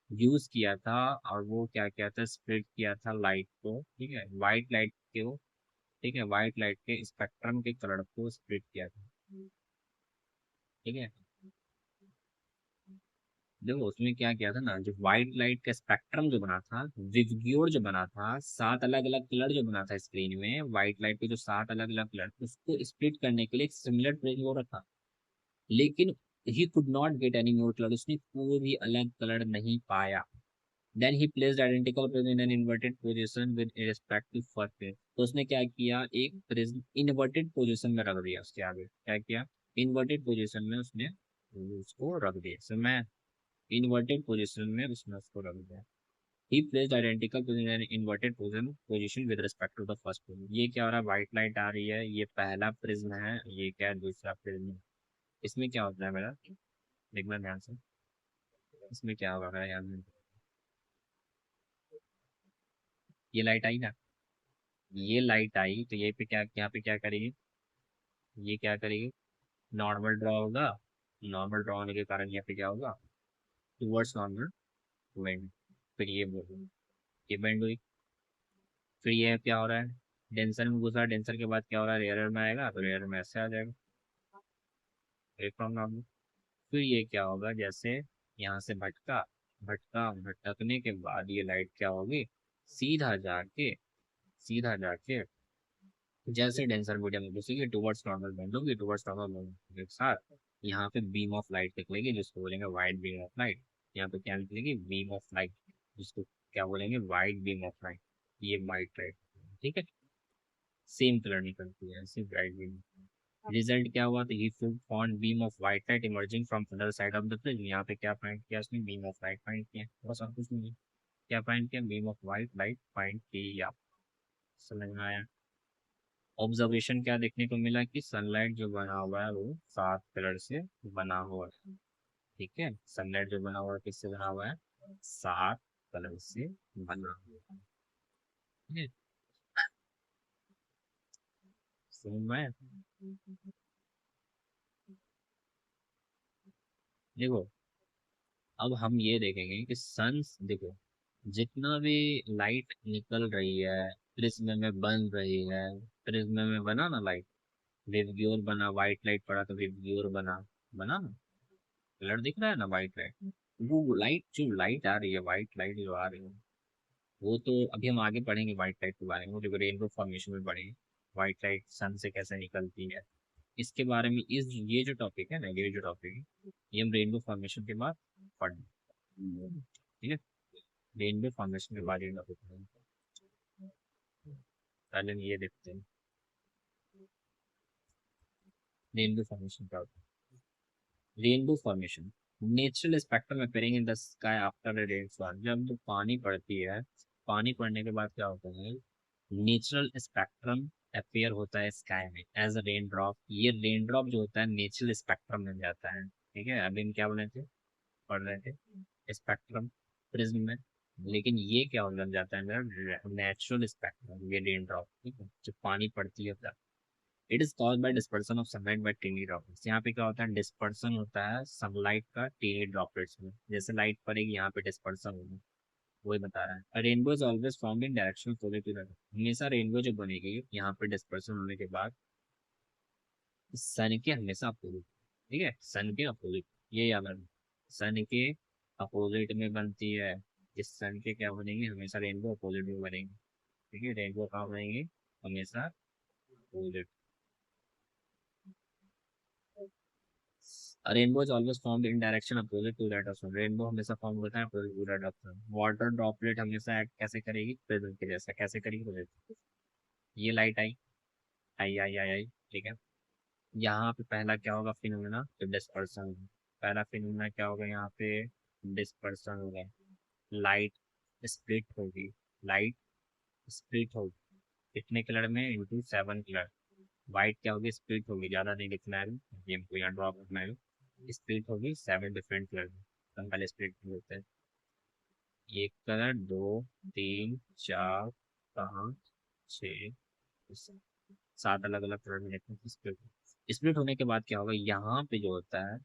यूज किया था और वो क्या किया था? स्प्लिट किया था लाइट को, ठीक है, व्हाइट लाइट को, ठीक है, व्हाइट लाइट के स्पेक्ट्रम के कलर को स्प्लिट किया था, ठीक है। देखो उसमें क्या किया था ना, जो व्हाइट लाइट का स्पेक्ट्रम जो बना था, विवग्योर जो बना था, 7 अलग अलग कलर जो बना था स्क्रीन में, व्हाइट लाइट के जो 7 अलग अलग कलर, उसको स्प्लिट करने के लिए एक सिमिलर ट्रेन वो रखा। लेकिन he could not get any more colour, उसने कोई भी अलग कलर नहीं पाया। Then he placed identical prism in an inverted position with respect to first. तो उसने क्या किया? एक प्रिज्म इन्वर्टेड पोजीशन में रख दिया, उसके आगे क्या किया? इन्वर्टेड पोजीशन में उसने उसको रख दिया। सो मैं इन्वर्टेड पोजीशन में उसने उसको रख दिया। He placed identical prism in inverted position with respect to the first prism. ये क्या हो रहा है? व्हाइट लाइट आ रही है, ये पहला प्रिज्म है, ये क्या है? दूसरा प्रिज्म। इसमें क्या होता है मेरा? देखना ध्यान से, इसमें क्या हो रहा है यहाँ? ये लाइट आई ना, ये लाइट आई तो ये पे क्या, यहाँ पे क्या करेगी? ये क्या करेगी? नॉर्मल ड्रॉ होगा। नॉर्मल ड्रॉ होने के कारण यहाँ पे क्या होगा? Towards normal bend. फिर ये बोलो, ये बेंड हुई। फिर ये क्या हो रहा है? डेंसर में घुसा, डेंसर के बाद क्या हो रहा है? रेयर में आएगा, तो रेयर में ऐसे आ जाएगा, एक फ्रॉम नॉर्मल। फिर ये क्या होगा? जैसे यहाँ से भटका, भटकने के बाद ये लाइट क्या होगी? सीधा जाके, सीधा जाके जैसे डेंसर मीडियम में घुसेगी टुवर्ड्स नॉर्मल बेंड होगी, टुवर्ड्स नॉर्मल बेंड के साथ यहाँ पे बीम ऑफ लाइट निकलेगी, जिसको बोलेंगे वाइड बीम ऑफ लाइट। यहाँ पे क्या निकलेगी? बीम ऑफ लाइट, जिसको क्या बोलेंगे? Wide beam of light. ये वाइट लाइट, ठीक है, सेम कलर निकलती है ऐसे वाइड बीम। रिजल्ट क्या हुआ? तो ये found beam of white light emerging from other side of the prism. यहाँ पे क्या फाइंड किया उसने? बीम ऑफ लाइट फाइंड किया, बस और कुछ नहीं। क्या फाइंड किया? Beam of white light find किया। समझ में आया? ऑब्जर्वेशन क्या देखने को मिला कि सनलाइट जो बना हुआ है वो 7 कलर से बना हुआ है, ठीक है। सनलाइट जो बना हुआ है किससे बना हुआ है? 7 कलर से बना हुआ है, ठीक है। समझ में आया? देखो अब हम ये देखेंगे कि सन, देखो जितना भी लाइट निकल रही है प्रिज्म में बन रही है, प्रिज्म में बना ना लाइट, विवग्योर बना, व्हाइट लाइट पड़ा तो विवग्योर बना, बना ना, कलर दिख रहा है ना व्हाइट लाइट। वो लाइट जो लाइट आ रही है, व्हाइट लाइट जो आ रही है, वो तो अभी हम आगे पढ़ेंगे व्हाइट लाइट के बारे में, जो रेनबो फॉर्मेशन में पढ़ेंगे, व्हाइट लाइट सन से कैसे निकलती है, इसके बारे में। इस ये जो टॉपिक है ना, ये जो टॉपिक है, ये हम रेनबो फॉर्मेशन के बाद पढ़ेंगे, ठीक है। रेनबो फॉर्मेशन के बाद ये टॉपिक पढ़ेंगे। पहले हम ये देखते हैं रेनबो फॉर्मेशन क्या होता है। Rainbow formation natural spectrum appearing in the sky after a rainfall. जब तो पानी पड़ती है, पानी पड़ने के बाद क्या होता है? नेचुरल स्पेक्ट्रम अपीयर होता है स्काई में एज अ रेन ड्रॉप। ये रेन ड्रॉप जो होता है नेचुरल स्पेक्ट्रम में जाता है, ठीक है। अभी हम क्या बोले थे, पढ़ रहे थे स्पेक्ट्रम प्रिज्म में, लेकिन ये क्या हो जाता है मेरा? नेचुरल स्पेक्ट्रम, ये रेन ड्रॉप, ठीक है, जो पानी पड़ती है। It is called by dispersion of sunlight by tiny droplets. यहाँ पे क्या होता है? डिस्पर्सन होता है सनलाइट का टीनी ड्रॉपलेट्स में, जैसे लाइट पड़ेगी यहाँ पे डिस्पर्सन होगा, वही बता रहा है। Rainbow is always found in direction positive. हमेशा रेनबो जो बनेगी यहाँ पे डिस्पर्सन होने के बाद सन के हमेशा अपोजिट, ठीक है, सन के अपोजिट, ये याद रखना। सन के अपोजिट में बनती है। इस सन के क्या बनेंगे? हमेशा रेनबो अपोजिट में बनेंगे, ठीक है। रेनबो कहाँ बनेंगे? हमेशा opposite. Rainbow is always found in direction opposite to that of sun. Rainbow हमेशा फॉर्म होता है opposite to that of sun. Water droplet हमेशा एक्ट कैसे करेगी? प्रिज्म के जैसा। कैसे करेगी? प्रिज्म। ये लाइट आई, आई, ठीक है। यहाँ पे पहला क्या होगा फिनोमेना? तो डिस्पर्सन। पहला फिनोमेना क्या होगा यहाँ पे? डिस्पर्सन होगा। लाइट स्प्लिट होगी, लाइट स्प्लिट होगी, कितने कलर में, इंटू 7 कलर। वाइट क्या होगी, स्प्लिट होगी, ज़्यादा नहीं लिखना है, गेम को यहाँ ड्रॉ करना है। स्प्लिट होगी 7 डिफरेंट कलर में, तो हम पहले स्प्लिट होते हैं। एक कलर, दो, तीन, चार, पाँच, छः, 7 अलग अलग कलर में लेते हैं स्प्लिट। स्प्लिट होने के बाद क्या होगा, यहाँ पे जो होता है,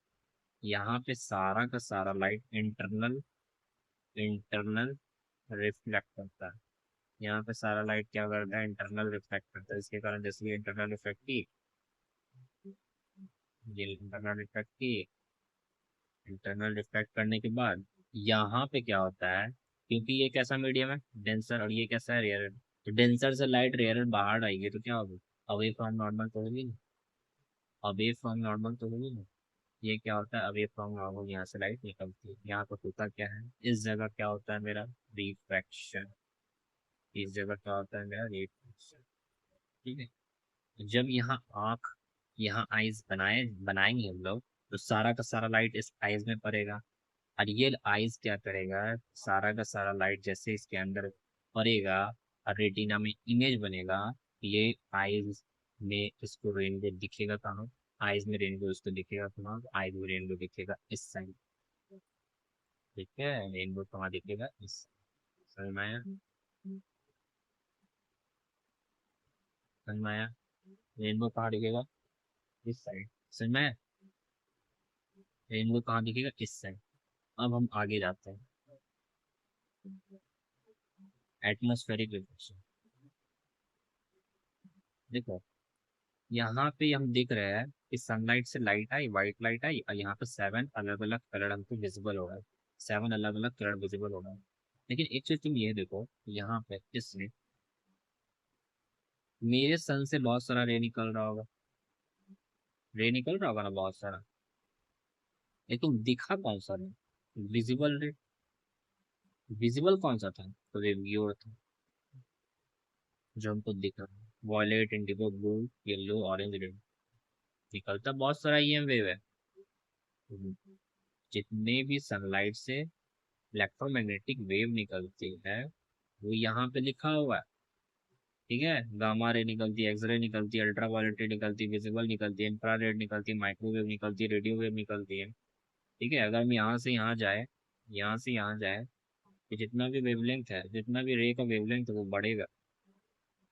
यहाँ पे सारा का सारा लाइट इंटरनल इंटरनल रिफ्लेक्ट करता है। यहाँ पे सारा लाइट क्या करता है, इंटरनल रिफ्लेक्ट करता है। इसके कारण जैसे इंटरनल इफेक्ट की, ये इंटरनल इफेक्ट की, इंटरनल रिफ्लेक्ट करने के बाद यहाँ पे क्या होता है, क्योंकि ये कैसा मीडियम है, डेंसर, और ये कैसा है, रेयर। तो डेंसर से लाइट रेयर बाहर आएगी तो क्या होगी, अवे फ्रॉम नॉर्मल तो होगी ना, अवे फ्रॉम नॉर्मल तो होगी ना। ये क्या होता है, अवे फ्रॉम नॉर्मल, यहाँ से लाइट निकलती है। यहाँ पर होता क्या है, इस जगह क्या होता है मेरा, रिफ्रैक्शन। इस जगह क्या होता है मेरा, रिफ्रैक्शन। ठीक है। जब यहाँ आँख, यहाँ आइज बनाएंगे हम लोग, तो सारा का सारा लाइट इस आइज में पड़ेगा। और ये आइज क्या करेगा, सारा का सारा लाइट जैसे इसके अंदर पड़ेगा और रेटिना में इमेज बनेगा, ये आइज में इसको रेनबो दिखेगा कहाँ, आइज में रेनबो इसको दिखेगा कहाँ, आइज में रेनबो दिखेगा इस साइड। ठीक है, रेनबो कहाँ दिखेगा, इस, समझ में आया, समझ में आया। रेनबो कहाँ दिखेगा, इस साइड, समझ में आया। रेनबो कहाँ दिखेगा, इस साइड। अब हम आगे जाते हैं, एटमॉस्फेरिक रिफ्लेक्शन। देखो, यहाँ पे हम देख रहे हैं कि सनलाइट से लाइट आई, व्हाइट लाइट आई, और यहाँ पे 7 अलग अलग कलर हमको विजिबल हो रहा है। 7 अलग अलग कलर विजिबल हो रहा है। लेकिन एक चीज तुम ये देखो, यहाँ पे इसमें मेरे सन से बहुत सारा रे निकल रहा होगा, रे निकल रहा होगा ना बहुत सारा, लेकिन दिखा कौन सा रे, विजिबल रे, विजिबल कौन सा था, तो ये था जो हमको दिख रहा है, violet, indigo, blue, yellow, orange, red. निकलता बहुत सारा ईएम वेव है। जितने भी सनलाइट से इलेक्ट्रोमैग्नेटिक वेव निकलती है, वो यहाँ पे लिखा हुआ है। ठीक है, गामा रे निकलती है, एक्सरे निकलती है, अल्ट्रावायलेट रे निकलती है, विजिबल निकलती है, इंफ्रारेड निकलती है, माइक्रोवेव निकलती है, रेडियो वेव निकलती है। ठीक है, अगर हम यहाँ से यहाँ जाए, यहाँ से यहाँ जाए, तो जितना भी वेवलेंथ है, जितना भी रे का वेवलेंथ है वो बढ़ेगा,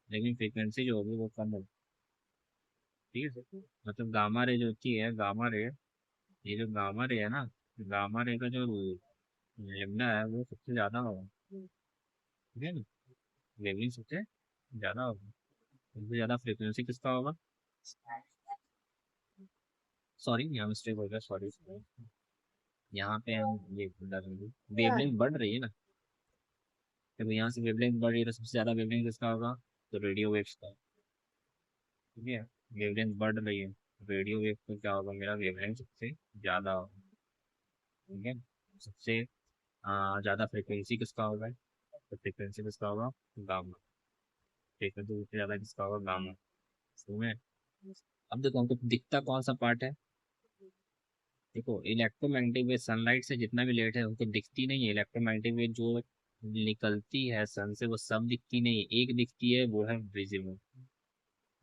लेकिन फ्रीक्वेंसी जो होगी वो कम होगी। ठीक है, मतलब गामा रे जो होती है, गामा रे, ये जो गामा रे है ना, गामा रे का जो लेमड़ा है वो सबसे ज्यादा होगा। ठीक है ना, वेवलेंथ सबसे ज्यादा होगा। सबसे ज्यादा फ्रीक्वेंसी किसका होगा, सॉरी यहाँ मिस्टेक हो गया, सॉरी। यहाँ पे हम ये वेवलेंथ बढ़ रही है ना, जब यहाँ से वेवलेंथ बढ़ रही है तो सबसे ज्यादा वेवलेंथ किसका होगा, तो रेडियो वेव्स का। ठीक है, वेवलेंथ बढ़ रही है, रेडियो वेव का क्या होगा, मेरा वेवलेंथ सबसे ज्यादा होगा। ठीक है, सबसे ज्यादा फ्रिक्वेंसी किसका होगा, तो फ्रिक्वेंसी किसका होगा, गामा। फ्रिक्वेंसी सबसे ज्यादा किसका होगा, गामा। समझ में? अब देखो हमको दिखता कौन सा पार्ट है, देखो इलेक्ट्रोमैग्नेटिक वेव सनलाइट से जितना भी लेट है उनको दिखती नहीं है। इलेक्ट्रोमैग्नेटिक वेव जो निकलती है सन से वो सब दिखती नहीं है, एक दिखती है, वो है विजिबल।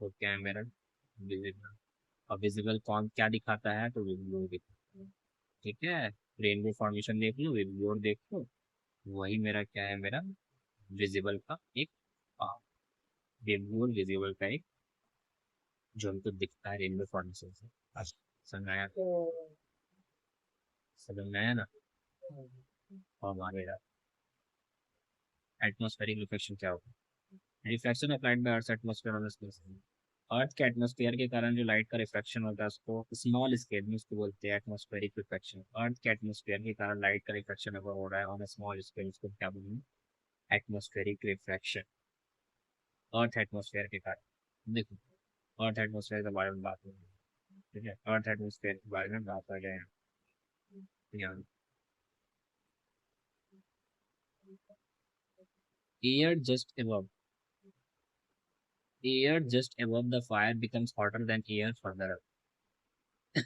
तो क्या है मेरा, विजिबल। और विजिबल कौन क्या दिखाता है, तो विजिबल दिखाता है। ठीक है, रेनबो फॉर्मेशन देख लो, विजिबल देख लो, वही मेरा क्या है, मेरा विजिबल का एक विजिबल, विजिबल का एक जो हमको दिखता है रेनबो फॉर्मेशन से। अच्छा, समझ में आया, समझ में आया ना। और आगे एटमॉस्फेरिक रिफ्लेक्शन क्या होगा, reflection of light by earth atmosphere on space. Earth के एटमॉस्फेयर के कारण जो लाइट का रिफ्लेक्शन होता है उसको स्मॉल स्केल में उसको बोलते हैं एटमॉस्फेरिक रिफ्लेक्शन। अर्थ के एटमॉस्फेयर के कारण लाइट का रिफ्लेक्शन अगर हो रहा है ऑन स्मॉल स्केल, उसको क्या बोलेंगे, एटमॉस्फेरिक रिफ्लेक्शन। अर्थ एटमॉस्फेयर के कारण, देखो अर्थ एटमॉस्फेयर के बारे में बात हो रही है। ठीक है, अर्थ एटमॉस्फेयर के बारे में बात कर रहे हैं यहाँ। Air just above, air just above the fire becomes hotter than air further up।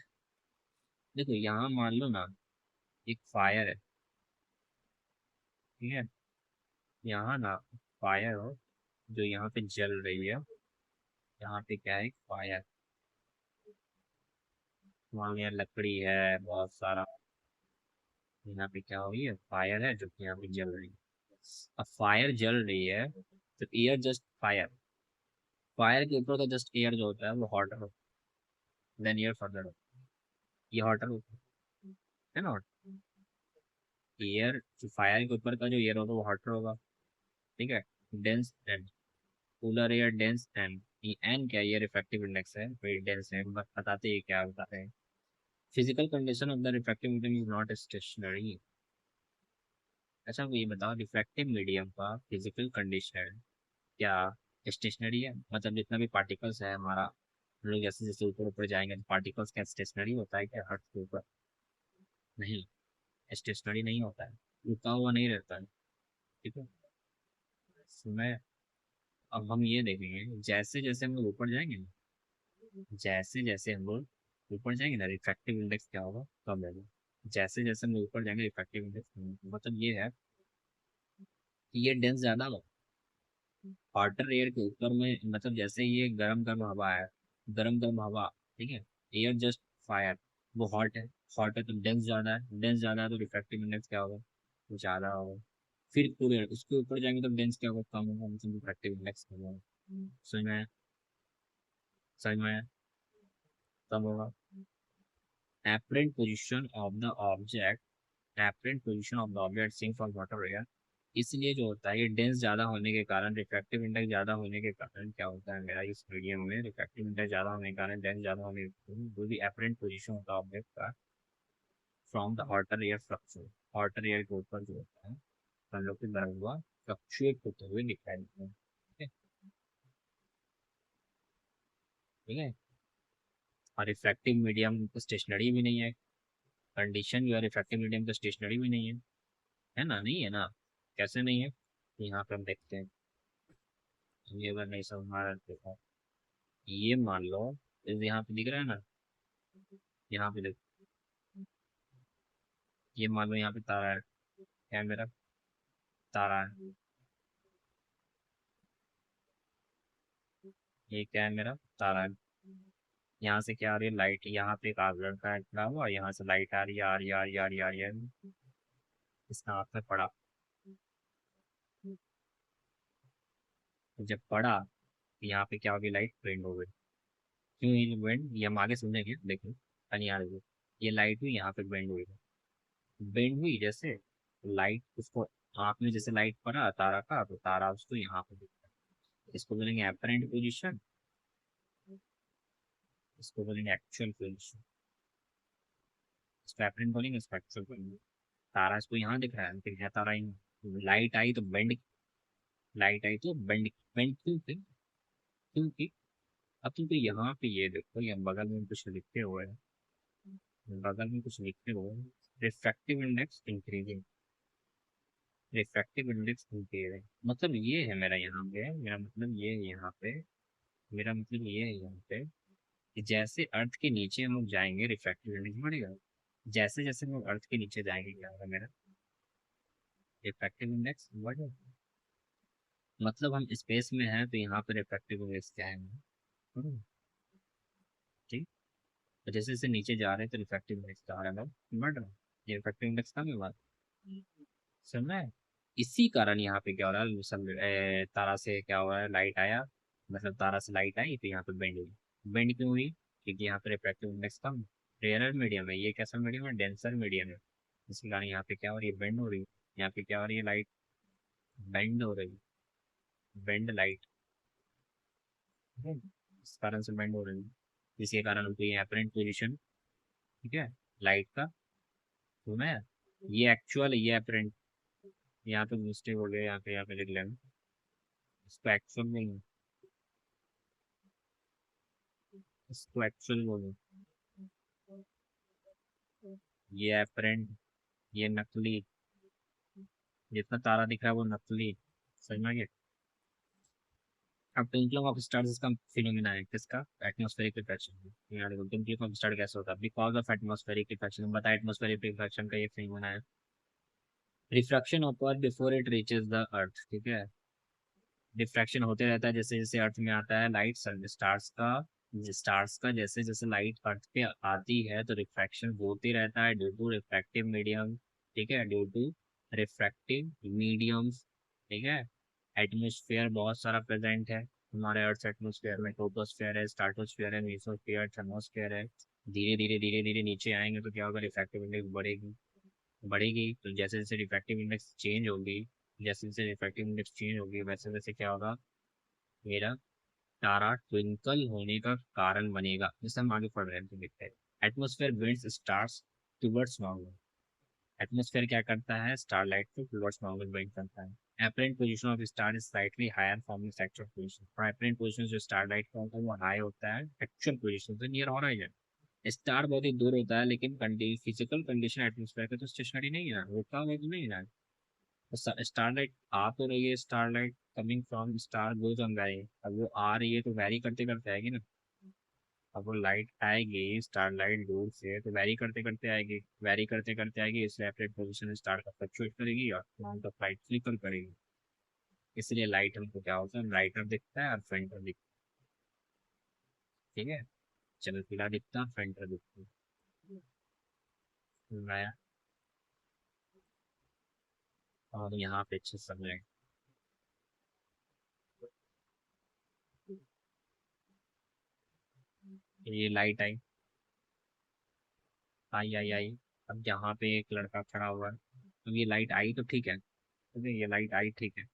देखो यहाँ मान लो ना, एक फायर है, ठीक है, यहाँ ना फायर हो, जो यहाँ पे जल रही है, यहाँ पे क्या है, फायर। वहाँ यहाँ लकड़ी है बहुत सारा। यहाँ पे क्या हो रही है, फायर है जो कि यहाँ पे जल रही है। अब फायर जल रही है तो एयर जस्ट फायर, फायर के ऊपर का जस्ट एयर जो होता है वो हॉटर होता है, देन एयर फर्दर, ये हॉटर होता है ना। एयर जो फायर के ऊपर का जो एयर होगा वो हॉटर होगा, ठीक है। Dense and cooler air, dense and, ये एन क्या है, ये रिफ्रैक्टिव इंडेक्स है, वेरी डेंस है, बस बताते हैं क्या बताते हैं। Physical condition of the refractive medium is not stationary. अच्छा वो ये बताओ, रिफ्रैक्टिव मीडियम का फिजिकल कंडीशन क्या स्टेशनरी है? मतलब जितना भी पार्टिकल्स है हमारा, हम लोग जैसे जैसे ऊपर ऊपर जाएंगे तो पार्टिकल्स क्या स्टेशनरी होता है क्या अर्थ के ऊपर? नहीं, स्टेशनरी नहीं होता है, रुका हुआ नहीं रहता है, ठीक है। मैं, अब हम ये देखेंगे जैसे जैसे हम लोग ऊपर जाएंगे ना, जैसे जैसे हम लोग ऊपर जाएंगे ना, रिफ्रैक्टिव इंडेक्स क्या होगा, कम रहेगा। जैसे जैसे हम लोग ऊपर जाएंगे रिफ्रैक्टिव इंडेक्स, मतलब ये है कि ये डेंस ज्यादा हो। वाटर एयर के ऊपर में, मतलब जैसे ये गरम गरम हवा है, गरम गरम हवा, ठीक है, एयर जस्ट फायर, वो हॉट है, हॉट है तो डेंस ज्यादा है, डेंस ज्यादा है तो रिफ्रैक्टिव इंडेक्स क्या होगा, वो ज्यादा होगा। फिर पूरे उसके ऊपर जाएंगे तो डेंस क्या होगा, कम होगा, मतलब रिफ्रैक्टिव इंडेक्स कम होगा। समझ में आया? समझ में आया? कम होगा। apparent position of the object, apparent position of the object seen from water area, इसलिए जो होता है ये डेंस ज्यादा होने के कारण, रिफ्रैक्टिव इंडेक्स ज्यादा होने के कारण क्या होता है मेरा इस मीडियम में, रिफ्रैक्टिव इंडेक्स ज्यादा होने के कारण, डेंस ज्यादा होने के कारण, वो भी apparent position of the object का from the hotter air fluctuate, hotter air के ऊपर जो होता है हम लोग की बना हुआ फ्लक्चुएट होते हुए दिखाई देते हैं, ठीक है। ठीक है। और रिफ्रैक्टिव मीडियम तो स्टेशनरी भी नहीं है, कंडीशन जो है रिफ्रैक्टिव मीडियम तो स्टेशनरी भी नहीं है ना, नहीं है ना। कैसे नहीं है, यहाँ पे हम देखते हैं। ये अगर नहीं समझ में आ रहा है देखो, ये मान लो यहाँ पे दिख रहा है ना, यहाँ पे देखो, ये मान लो यहाँ पे तारा है, क्या है मेरा, तारा है, ये क्या है मेरा, तारा है। यहाँ से क्या आ रही है, लाइट, यहाँ पे एक आग लड़का है खड़ा हुआ, यहाँ से लाइट आ रही है, आ रही है, आ रही है, आ रही है, आ रही है, इसका आँख में पड़ा। जब पड़ा तो यहाँ पे क्या हो गई, लाइट बेंड हो गई। क्यों ये बेंड, ये हम आगे समझेंगे, देखो कहीं आ रही है, ये लाइट हुई यहाँ पे बेंड हुई, बेंड हुई जैसे लाइट उसको, आँख में जैसे लाइट पड़ा तारा का तो तारा उसको यहाँ पे दिखता है, इसको बोलेंगे एपरेंट पोजीशन, इसको बोलेंगे एक्चुअल पोजीशन, इसको एपरेंट बोलेंगे, इसको एक्चुअल बोलेंगे। तारा इसको यहाँ दिख रहा है लेकिन है तारा ही, लाइट आई तो बेंड, लाइट आई तो बेंड, बेंड क्यों थी, क्योंकि अब तुमको यहाँ पे ये देखो, ये बगल में कुछ लिखे हुए हैं, बगल में कुछ लिखे हुए हैं, refractive index increasing, refractive index increasing, मतलब ये है मेरा यहाँ पे, मेरा मतलब ये है यहाँ पे, मेरा मतलब ये है यहाँ पे कि जैसे अर्थ के नीचे हम लोग जाएंगे रिफ्रैक्टिव इंडेक्स बढ़ेगा, जैसे जैसे हम लोग अर्थ के नीचे जाएंगे क्या होगा मेरा, रिफ्रैक्टिव इंडेक्स बढ़ेगा। मतलब हम स्पेस में हैं तो यहाँ पे रिफ्रैक्टिव इंडेक्स क्या है, बढ़ेगा, ठीक। तो जैसे जैसे नीचे जा रहे हैं तो रिफ्रैक्टिव इंडेक्स क्या हो रहा है, बढ़ रहा है, ये रिफ्रैक्टिव इंडेक्स कम है बात, सुन रहा है। इसी कारण यहाँ पे क्या हो रहा है, तारा से क्या हो रहा है, लाइट आया, मतलब तारा से लाइट आई तो यहाँ पे बेंड हुई, बेंड क्यों हुई, क्योंकि यहाँ पे रिफ्रैक्टिव इंडेक्स कम, रेयरर मीडियम है, ये कैसा मीडियम है, डेंसर मीडियम है, इसी कारण यहाँ पे क्या हो रही है, बेंड हो रही है, यहाँ पे क्या हो रही है, लाइट बेंड हो रही है, बेंड लाइट, इस कारण से बेंड हो रही है, जिसके कारण हमको ये अपरेंट पोजिशन, ठीक है, लाइट का, तो मैं, ये एक्चुअल है, ये अपरेंट, यहाँ पे मिस्टेक हो गया, यहाँ पे लिख लेना, इसको एक्चुअल नहीं, इसको एक्चुअल बोलो, ये अपरेंट, ये नकली, जितना तारा दिख रहा है वो नकली, समझ में आ गया। अब ट्विंकलिंग ऑफ स्टार्स इसका फिनोमिना है, किसका, एटमॉस्फेरिक रिफ्रैक्शन। यहाँ देखो ट्विंकलिंग ऑफ स्टार कैसे होता है, बिकॉज ऑफ एटमॉस्फेरिक रिफ्रैक्शन, बताया एटमॉस्फेरिक रिफ्रैक्शन का ये फिनोमिना है, refraction of earth before it reaches the earth, ठीक है, डिफ्रैक्शन होते रहता है जैसे जैसे अर्थ में आता है लाइट, स्टार्स का जैसे जैसे लाइट अर्थ पे आती है तो रिफ्रैक्शन होती रहता है ड्यू टू रिफ्रैक्टिव मीडियम। ठीक है, ड्यू टू रिफ्रैक्टिव मीडियम्स। ठीक है, एटमोसफेयर बहुत सारा प्रेजेंट है हमारे अर्थ एटमोसफेयर में। ट्रोपोस्फेयर है, स्ट्राटोस्फेयर है, मेसोस्फेयर, थर्मोस्फेयर है। धीरे धीरे नीचे आएंगे तो क्या होगा, रिफ्रैक्टिव इंडेक्स बढ़ेगी। बढ़ेगी तो जैसे जैसे रिफ्रैक्टिव इंडेक्स चेंज होगी, जैसे जैसे रिफ्रैक्टिव इंडेक्स चेंज होगी वैसे वैसे क्या होगा, मेरा तारा ट्विंकल होने का कारण बनेगा। जैसे हम आगे पढ़ रहे हैं तो देखते हैं। Atmosphere bends stars towards normal. Atmosphere क्या करता है, स्टारलाइट को टुवर्ड्स नॉर्मल बेंड करता है। Apparent position of star is slightly higher from the actual position. और एपरेंट पोजीशन जो स्टारलाइट का होता है वो हाई होता है एक्चुअल पोजीशन से नियर हॉराइजन। स्टार बहुत ही दूर होता है लेकिन फिजिकल कंडीशन एटमोसफेयर का तो स्टेशनरी नहीं है, रुका हुआ तो नहीं है। स्टारलाइट आ तो रही है, starlight coming from star goes on very, अब वो आ रही है तो वेरी करते करते आएगी ना। अब वो लाइट आएगी, स्टारलाइट दूर से तो वेरी करते करते आएगी, वेरी करते करते आएगी, इसलिए अपने पोजिशन स्टार का फ्लक्चुएट करेगी और अमाउंट ऑफ लाइट फ्लिकर करेगी। इसलिए लाइट हमको क्या होता है, ब्राइटर दिखता है और फेंटर दिखता है। ठीक है, चलो पीला दिखता है, फेंटर दिखता है। मैं और यहाँ पे अच्छे समझेंगे। ये लाइट आई, आई आई आई। अब यहाँ पे एक लड़का खड़ा हुआ है, तो ये लाइट आई तो ठीक है। ठीक है, ये लाइट आई ठीक है।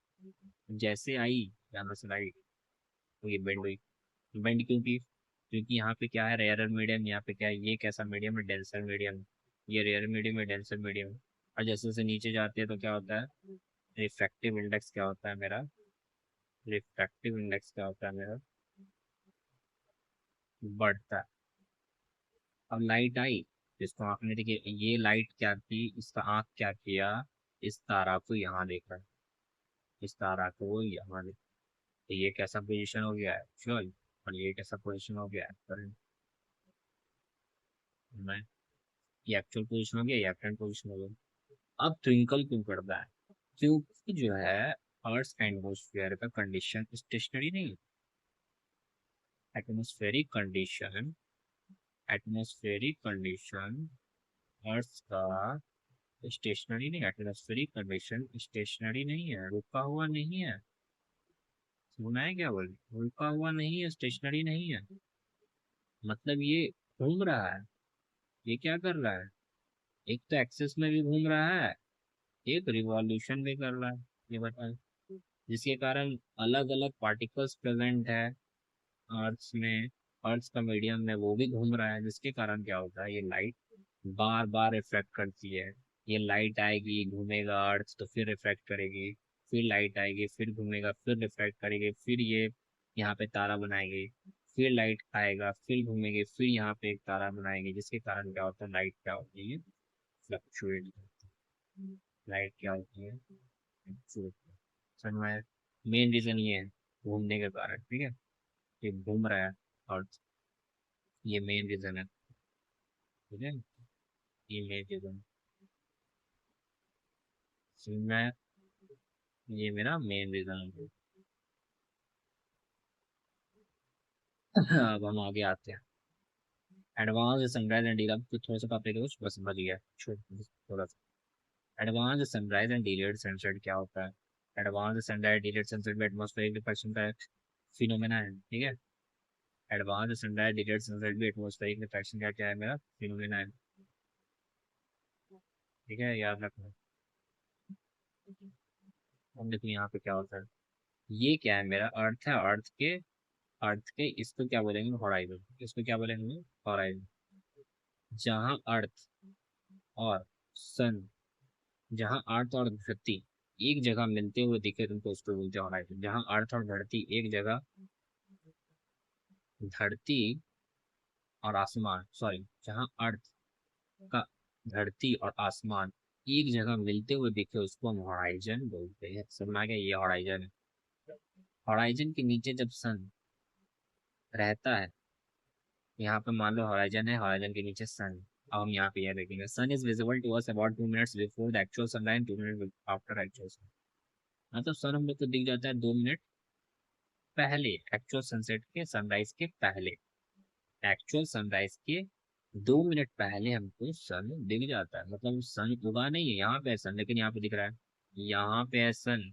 जैसे आई यहाँ से लाइट, तो ये बेंड हुई। बेंड क्यों की, क्योंकि यहाँ पे क्या है, रेयर मीडियम। यहाँ पे क्या है, ये कैसा मीडियम है, डेंसर मीडियम। ये रेयर मीडियम है, डेंसर मीडियम। और जैसे जैसे नीचे जाती है तो क्या होता है, रिफ्रैक्टिव इंडेक्स क्या होता है मेरा, रिफ्रैक्टिव इंडेक्स क्या होता है मेरा, बढ़ता है। अब लाइट आई, इसको आपने देखिए ये लाइट क्या की, इसका आँख क्या किया, इस तारा को यहाँ देखा, इस तारा को यहाँ देखा। तो ये कैसा पोजीशन हो गया है, चल। और ये कैसा पोजीशन हो गया है, करंट में। ये एक्चुअल पोजीशन हो गया, ये एब्सेंट पोजीशन हो गया। अब ट्विंकल क्यों करता है, क्योंकि जो है अर्थ एटमोसफेयर का कंडीशन स्टेशनरी नहीं है। एटमोस्फेरिक कंडीशन, एटमोस्फेरिक कंडीशन अर्थ का स्टेशनरी नहीं, एटमोस्फेरिक कंडीशन स्टेशनरी नहीं है, रुका हुआ नहीं है। सुना है क्या बोल, रुका हुआ नहीं है, स्टेशनरी नहीं है। मतलब ये घूम रहा है। ये क्या कर रहा है, एक तो एक्सेस में भी घूम रहा है, एक रिवॉल्यूशन भी कर रहा है। ये बताएं, जिसके कारण अलग अलग पार्टिकल्स प्रेजेंट है अर्थ में, अर्थ का मीडियम में वो भी घूम रहा है, जिसके कारण क्या होता है, ये लाइट बार बार रिफ्लेक्ट करती है। ये लाइट आएगी, घूमेगा अर्थ तो फिर रिफ्लेक्ट करेगी, फिर लाइट आएगी, फिर घूमेगा, फिर रिफ्लेक्ट करेगी, फिर ये यहाँ पे तारा बनाएगी, फिर लाइट आएगा, फिर घूमेगी, फिर यहाँ पे एक तारा बनाएगी, जिसके कारण क्या होता है, लाइट क्या होती है, फ्लक्चुएट। लाइट क्या होती है, फ्लक्चुएट। समझ में? मेन रीजन ये है, घूमने के कारण। ठीक है, ये घूम रहा है अर्थ, ये मेन रीजन है। ठीक है, ये मेन रीजन, मैं, ये मेरा मेन रीजन है। अब हम आगे आते हैं। एडवांस सनराइज एंड डीलर तो थोड़ा सा टॉपिक है कुछ बस समझ गया, थोड़ा सा। Advance sunrise and delayed sunset क्या होता है, एडवांस सनराइज डिलेड सनसेट में एटमॉस्फेरिक रिफ्लेक्शन का फिनोमेना है। ठीक है, एडवांस सनराइज डिलेड सनसेट भी एटमॉस्फेरिक रिफ्लेक्शन का क्या है, मेरा फिनोमेना है। ठीक है, याद रखना। हम देखो यहाँ पे क्या होता है, ये क्या है, मेरा अर्थ है, अर्थ के इसको क्या बोलेंगे, हॉराइजन। इसको क्या बोलेंगे, हॉराइजन। जहाँ अर्थ और सन, जहाँ अर्थ और धरती एक जगह मिलते हुए दिखे तुमको, उसको बोलते हैं हॉराइजन। जहाँ अर्थ और धरती एक जगह, धरती और आसमान, सॉरी, जहाँ अर्थ का, धरती और आसमान एक जगह मिलते हुए दिखे उसको हम हॉराइजन बोलते हैं। समझ में आ गया, ये हॉराइजन है। हॉराइजन के नीचे जब सन रहता है, यहाँ पे मान लो हॉराइजन है, हॉराइजन के नीचे सन। अब हम यहाँ पे यह देखेंगे, sun is visible to us about 2 minutes before the actual sunrise, 2 minute after actual sun. मतलब सन हम लोग को दिख जाता है 2 मिनट पहले, एक्चुअल सनसेट के, सनराइज के पहले, एक्चुअल सनराइज के 2 मिनट पहले हमको सन दिख जाता है। मतलब सन उगा नहीं है, यहाँ पे है सन, लेकिन यहाँ पे दिख रहा है, यहाँ पे है सन,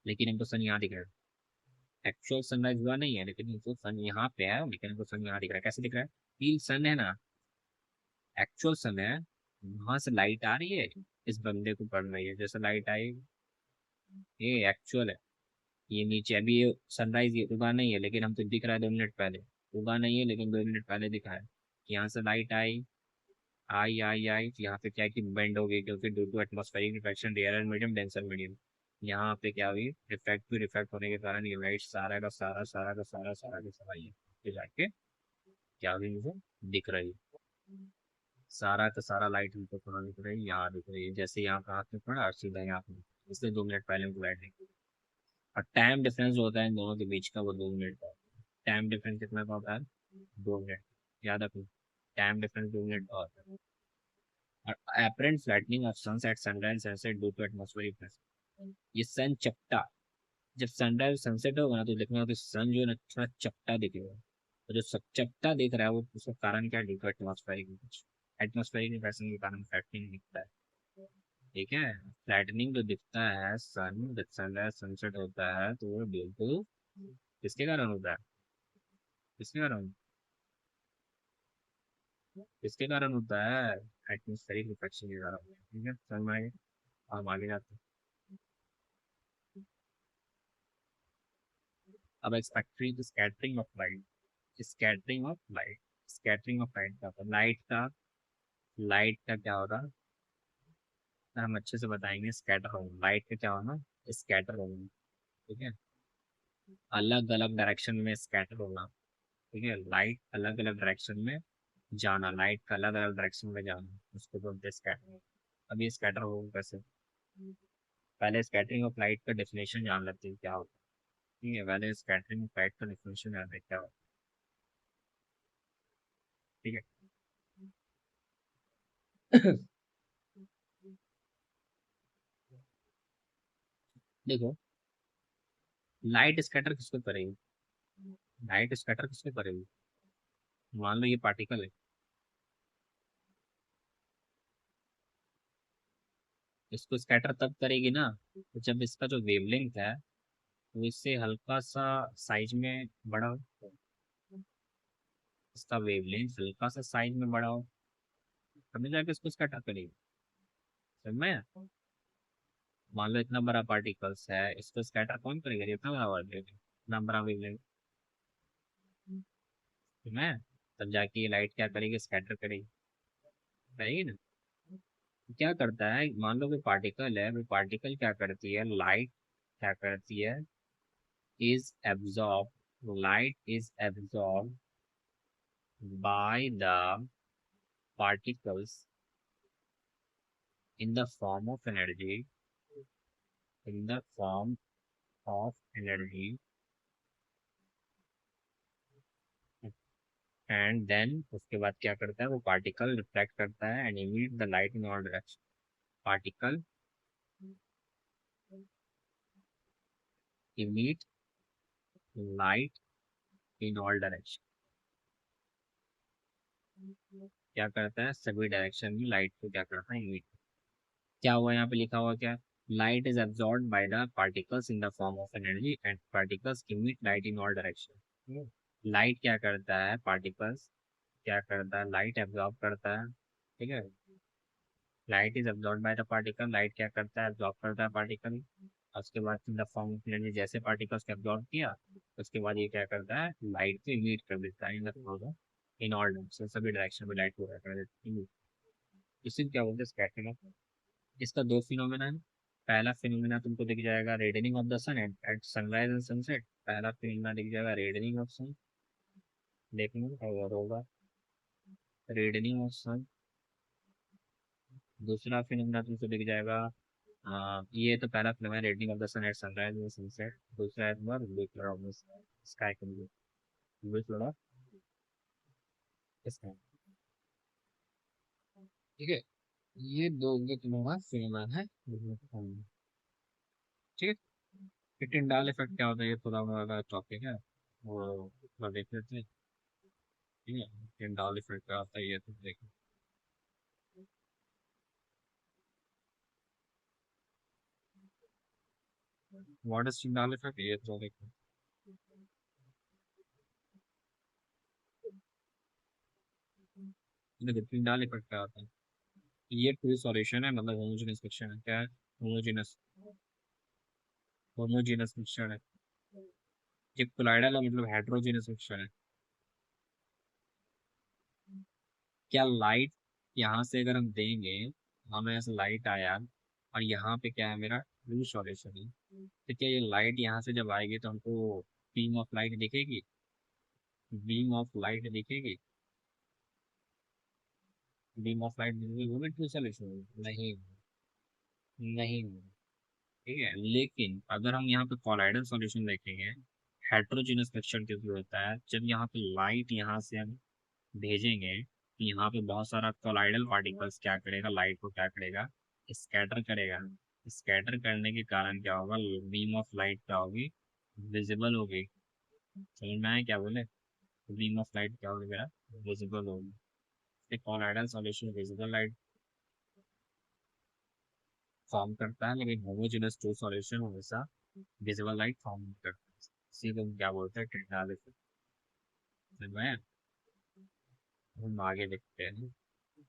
लेकिन हमको सन यहाँ दिख रहा है। एक्चुअल सनराइज हुआ नहीं है, लेकिन हमको सन यहाँ पे है, लेकिन हमको सन यहाँ दिख रहा है। कैसे दिख रहा है? ये सन है ना, एक्चुअल सन है, वहां से लाइट आ रही है, इस बंदे को पड़ रही है, जैसे लाइट आई, ये एक्चुअल है। ये नीचे अभी ये सनराइज, ये उगा नहीं है, लेकिन हमको दिख रहा है 2 मिनट पहले। उगा नहीं है, लेकिन 2 मिनट पहले दिखा है कि यहाँ से लाइट आई, आई आई आई, तो यहाँ पे क्या है कि बेंड हो गई, क्योंकि due to atmospheric reflection, rare and medium, denser medium. यहाँ पे क्या हुई, रिफ्लेक्ट होने के कारण ये लाइट सारा का सारा, सारा का सारा, सारा का सारा ये पे जाके क्या हुई, मुझे दिख रही है। सारा का सारा लाइट हमको थोड़ा दिख रही है, यहाँ दिख रही है, जैसे यहाँ का हाथ में पड़ा और सीधा यहाँ पे, इसलिए 2 मिनट पहले हमको लाइट दिखी। और टाइम डिफरेंस जो होता है इन दोनों के बीच का, वो 2 मिनट का। टाइम डिफरेंस कितना का होता है? 2 मिनट। याद रखो, टाइम डिफरेंस 2 मिनट का होता है। और apparent flattening of suns at sunrise and sunset due to atmospheric pressure, ये सन चपटा, जब सनराइज सनसेट होगा ना, तो देखना तो सन जो है ना थोड़ा चपटा दिखेगा। तो जो चपटा दिख रहा है, वो उसका कारण क्या है? Due to atmospheric, atmospheric reflection के कारण फ्लैटनिंग दिखता है। ठीक है, फ्लैटनिंग जो दिखता है सन, जब सनराइज सनसेट होता है, तो वो ड्यू टू किसके कारण होता है? किसके कारण? किसके कारण होता है? एटमॉस्फेरिक रिफ्लेक्शन के कारण। ठीक है, समझ में आएगा? हम आगे जाते हैं। अब spectrum scattering of light, scattering of light, scattering of light क्या होता है? लाइट का क्या होगा? हम अच्छे से बताएंगे। स्कैटर होगा, लाइट का क्या होगा? स्कैटर होगा। ठीक है, अलग अलग डायरेक्शन में स्कैटर होगा। ठीक है, लाइट अलग अलग डायरेक्शन में जाना, लाइट का अलग अलग डायरेक्शन में जाना, उसको बोलते हैं स्कैटर। अब ये स्कैटर होगा कैसे? पहले स्कैटरिंग ऑफ लाइट का डेफिनेशन जान लेते हैं क्या होता है। ठीक है, पहले स्कैटरिंग ऑफ लाइट का डेफिनेशन जान लेते हैं क्या होता है। ठीक है देखो, लाइट स्कैटर किसको करेगी? लाइट स्कैटर किसको करेगी? मान लो ये पार्टिकल है, इसको स्कैटर तब करेगी ना, तो जब इसका जो वेवलेंथ है वो इससे हल्का सा साइज में बड़ा हो। इसका वेवलेंथ हल्का सा साइज में बड़ा हो, तभी जाके इसको स्कैटर करेगी। समझ में आया? मान लो इतना बड़ा पार्टिकल्स है, इसको स्कैटर कौन करेगा? जितना बड़ा वेवलेंथ, इतना बड़ा वेवलेंथ। समझ में आया? तब जाके ये लाइट क्या करेगी? स्कैटर करेगी, करेगी ना। क्या करता है, मान लो कोई पार्टिकल है, वो पार्टिकल क्या करती है, लाइट क्या करती है, is absorbed, light is absorbed by the particles in the form of energy, in the form of energy, and then उसके बाद क्या करता है, वो पार्टिकल रिफ्लेक्ट करता है and emit the light in all direction, particle emit light in all direction, क्या करता है, सभी डायरेक्शन में लाइट को क्या करता है, emit। क्या हुआ यहाँ पे लिखा हुआ क्या? Light is absorbed by the particles in the form of energy and particles emit light in all direction। Light क्या करता है, पार्टिकल्स क्या करता है, लाइट एब्जॉर्ब करता है। ठीक है, light is absorb by the particle, light क्या करता है, एब्जॉर्ब करता है पार्टिकल। उसके बाद in the form of energy, जैसे पार्टिकल्स को एब्जॉर्ब किया, उसके बाद ये क्या करता है, लाइट को इमिट कर देता है इन ऑल डायरेक्शन, सभी डायरेक्शन में लाइट को कर देता है। इसी को क्या बोलते हैं, स्कैटरिंग। इसका दो फिनोमेना है। पहला फिनोमेना तुमको दिख जाएगा reddening of the sun at sunrise and sunset, पहला फिनोमेना दिख जाएगा रेडनिंग ऑफ सन, देखने और होगा रेडनिंग ऑफ सन। दूसरा फिनोमेना तुमको दिख जाएगा, ये तो पहला phenomena reddening of the sun at sunrise and sunset. दूसरा है तुम्हारा blue colour of the sky, blue colour of sky. ठीक है, ये दो जो तुम्हारा फिनोमेना है। ठीक है, टिंडाल इफेक्ट क्या होता है, ये थोड़ा बड़ा टॉपिक है, वो थोड़ा देख लेते हैं। ठीक है, टिंडाल इफेक्ट क्या होता है ये तो देख। व्हाट इज टिंडाल इफेक्ट, ये तो देखो। देखो टिंडाल इफेक्ट क्या होता है, ये ट्रू सॉल्यूशन है, मतलब होमोजेनस मिक्सचर है, क्या है, होमोजेनस, होमोजेनस मिक्सचर है। ये कोलाइडल है, मतलब हेट्रोजेनस मिक्सचर है। क्या लाइट यहाँ से अगर हम देंगे, हमें ऐसा लाइट आया, और यहाँ पे क्या है मेरा ट्रू सॉल्यूशन है, तो क्या ये लाइट यहाँ से जब आएगी तो हमको बीम ऑफ लाइट दिखेगी, बीम ऑफ लाइट दिखेगी, बीम ऑफ लाइट दिखेगी, वो भी ट्रू सॉल्यूशन नहीं, नहीं, ठीक है। लेकिन अगर हम यहाँ पे कॉलाइडल सॉल्यूशन देखेंगे, हेट्रोजेनस मिक्सचर के जो होता है, जब यहाँ पे लाइट यहाँ से हम भेजेंगे, तो यहाँ पे बहुत सारा कॉलाइडल पार्टिकल्स क्या करेगा, लाइट को क्या करेगा, स्कैटर करेगा। स्कैटर करने के कारण क्या होगा, बीम ऑफ लाइट क्या होगी, विजिबल होगी। समझ में आया क्या बोले, बीम ऑफ लाइट क्या होगी मेरा, विजिबल होगी। कॉलाइडल सॉल्यूशन विजिबल लाइट फॉर्म करता है, लेकिन होमोजेनस टू सॉल्यूशन हमेशा विजिबल लाइट फॉर्म नहीं करता है। इसी को हम क्या बोलते हैं, टिंडाल इफेक्ट। समझ में आया? हम आगे देखते हैं।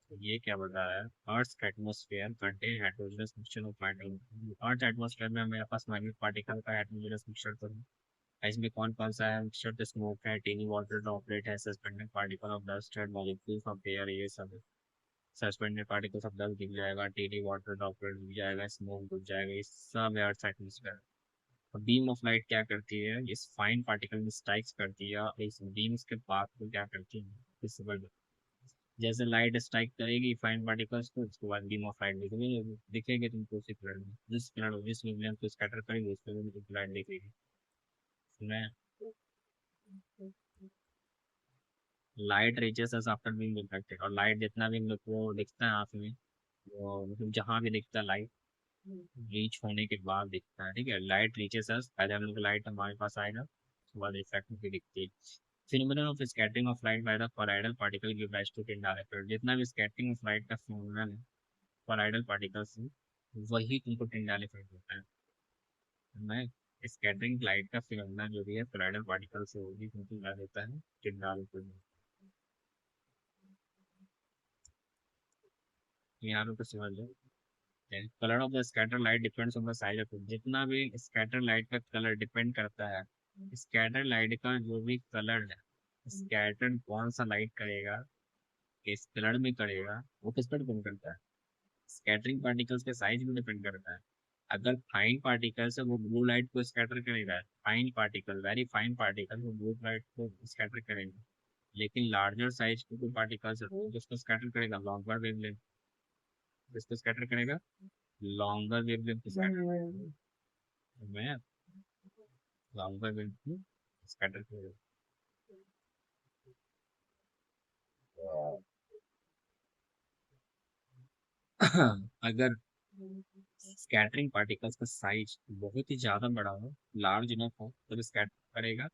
तो ये क्या बता रहा है, earth atmosphere contain heterogeneous mixture of matter. Earth atmosphere में मेरे पास मैग्नेटिक पार्टिकल का हेटेरोजेनस मिक्सचर तो है। इसमें कौन कौन सा है मिक्सचर, तो स्मोक है, टीनी वाटर ड्रॉपलेट है, सस्पेंडेड पार्टिकल ऑफ डस्ट है, मॉलिक्यूल्स ऑफ एयर, ये सब है। सस्पेंडेड पार्टिकल्स ऑफ डस्ट दिख जाएगा, टीनी वाटर ड्रॉपलेट दिख जाएगा, स्मोक दिख जाएगा, ये सब है earth atmosphere. Beam of light क्या करती है, इस फाइन पार्टिकल में स्ट्राइक्स करती है, और इस बीम्स के पाथ को क्या करती है, विजिबल। जैसे लाइट स्ट्राइक करेगी फाइन पार्टिकल्स को, उसके बाद बीम ऑफ लाइट दिखेगी, दिखेगी तुमको उसी कलर में, जिस कलर जिस वेवलेंथ को स्कैटर करेगी उस कलर में तुमको लाइट दिखेगी। सुना है? Light reaches us after being reflected, और लाइट जितना भी हम लोग को दिखता है आँख में, वो मतलब जहाँ भी दिखता है लाइट, रीच होने के बाद दिखता है। ठीक है, लाइट रीचेस अस, पहले हम लोग लाइट हमारे पास आएगा, उसके बाद रिफ्लेक्ट होकर दिखती है। Phenomenon of scattering of light by the colloidal particle give rise to Tyndall effect. जितना भी स्कैटरिंग ऑफ लाइट का फिनोमेनन है कोलाइडल पार्टिकल्स से, वही तुमको टिंडाल इफेक्ट होता है। मैं स्कैटरिंग लाइट का फिनोमेनन जो भी है कोलाइडल पार्टिकल से, वही तुमको क्या देता है, टिंडाल इफेक्ट। यहाँ पे कुछ समझ लो, colour of the scatter light depends on the size of it. जितना भी स्कैटर लाइट का कलर डिपेंड करता है, स्कैटर लाइट का जो भी कलर है, स्कैटर कौन सा लाइट करेगा, किस कलर में करेगा, वो किस पर डिपेंड करता है, स्कैटरिंग पार्टिकल्स के साइज में डिपेंड करता है। अगर फाइन पार्टिकल्स है वो ब्लू लाइट को स्कैटर करेगा, fine particle, very fine particle, वो ब्लू लाइट को स्कैटर करेगा। लेकिन लार्जर साइज के कोई पार्टिकल्स है तो उसको स्कैटर करेगा लॉन्गर वेवलेंथ, इसको स्कैटर करेगा लॉन्गर वेवलेंथ स्कैटर में, लॉन्गर वेवलेंथ स्कैटर करेगा। अगर स्कैटरिंग पार्टिकल्स का साइज बहुत ही ज्यादा बड़ा हो, लार्ज इनफ हो, तो स्कैटर करेगा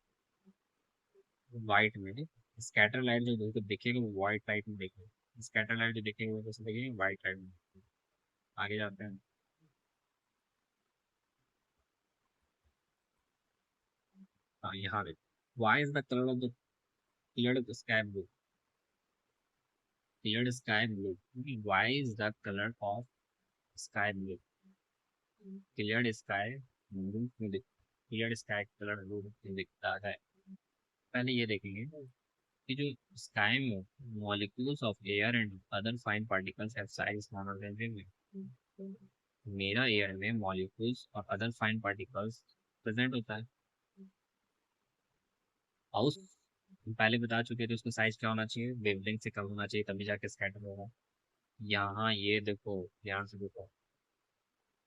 वाइट में। स्कैटर लाइट जो देखो दिखेगा वो वाइट लाइट में दिखेगा, स्कैटर लाइट जो दिखेगी वो कैसे दिखेगी, वाइट लाइट में। आगे जाते हैं। हाँ यहाँ पे, why is the colour of the cleared sky blue, cleared sky blue, why is the colour of sky blue, cleared sky blue क्यों दिख, क्लियर्ड स्काई कलर ब्लू क्यों दिखता है। पहले ये देखेंगे कि जो स्काई में molecules of air and other fine particles have size smaller than wind. मेरा एयर में मॉलिक्यूल्स और अदर फाइन पार्टिकल्स प्रेजेंट होता है, और उस पहले बता चुके थे उसका साइज क्या होना चाहिए, वेवलेंथ से कम होना चाहिए, तभी जाके स्कैटर होगा। यहाँ ये देखो, ध्यान से देखो,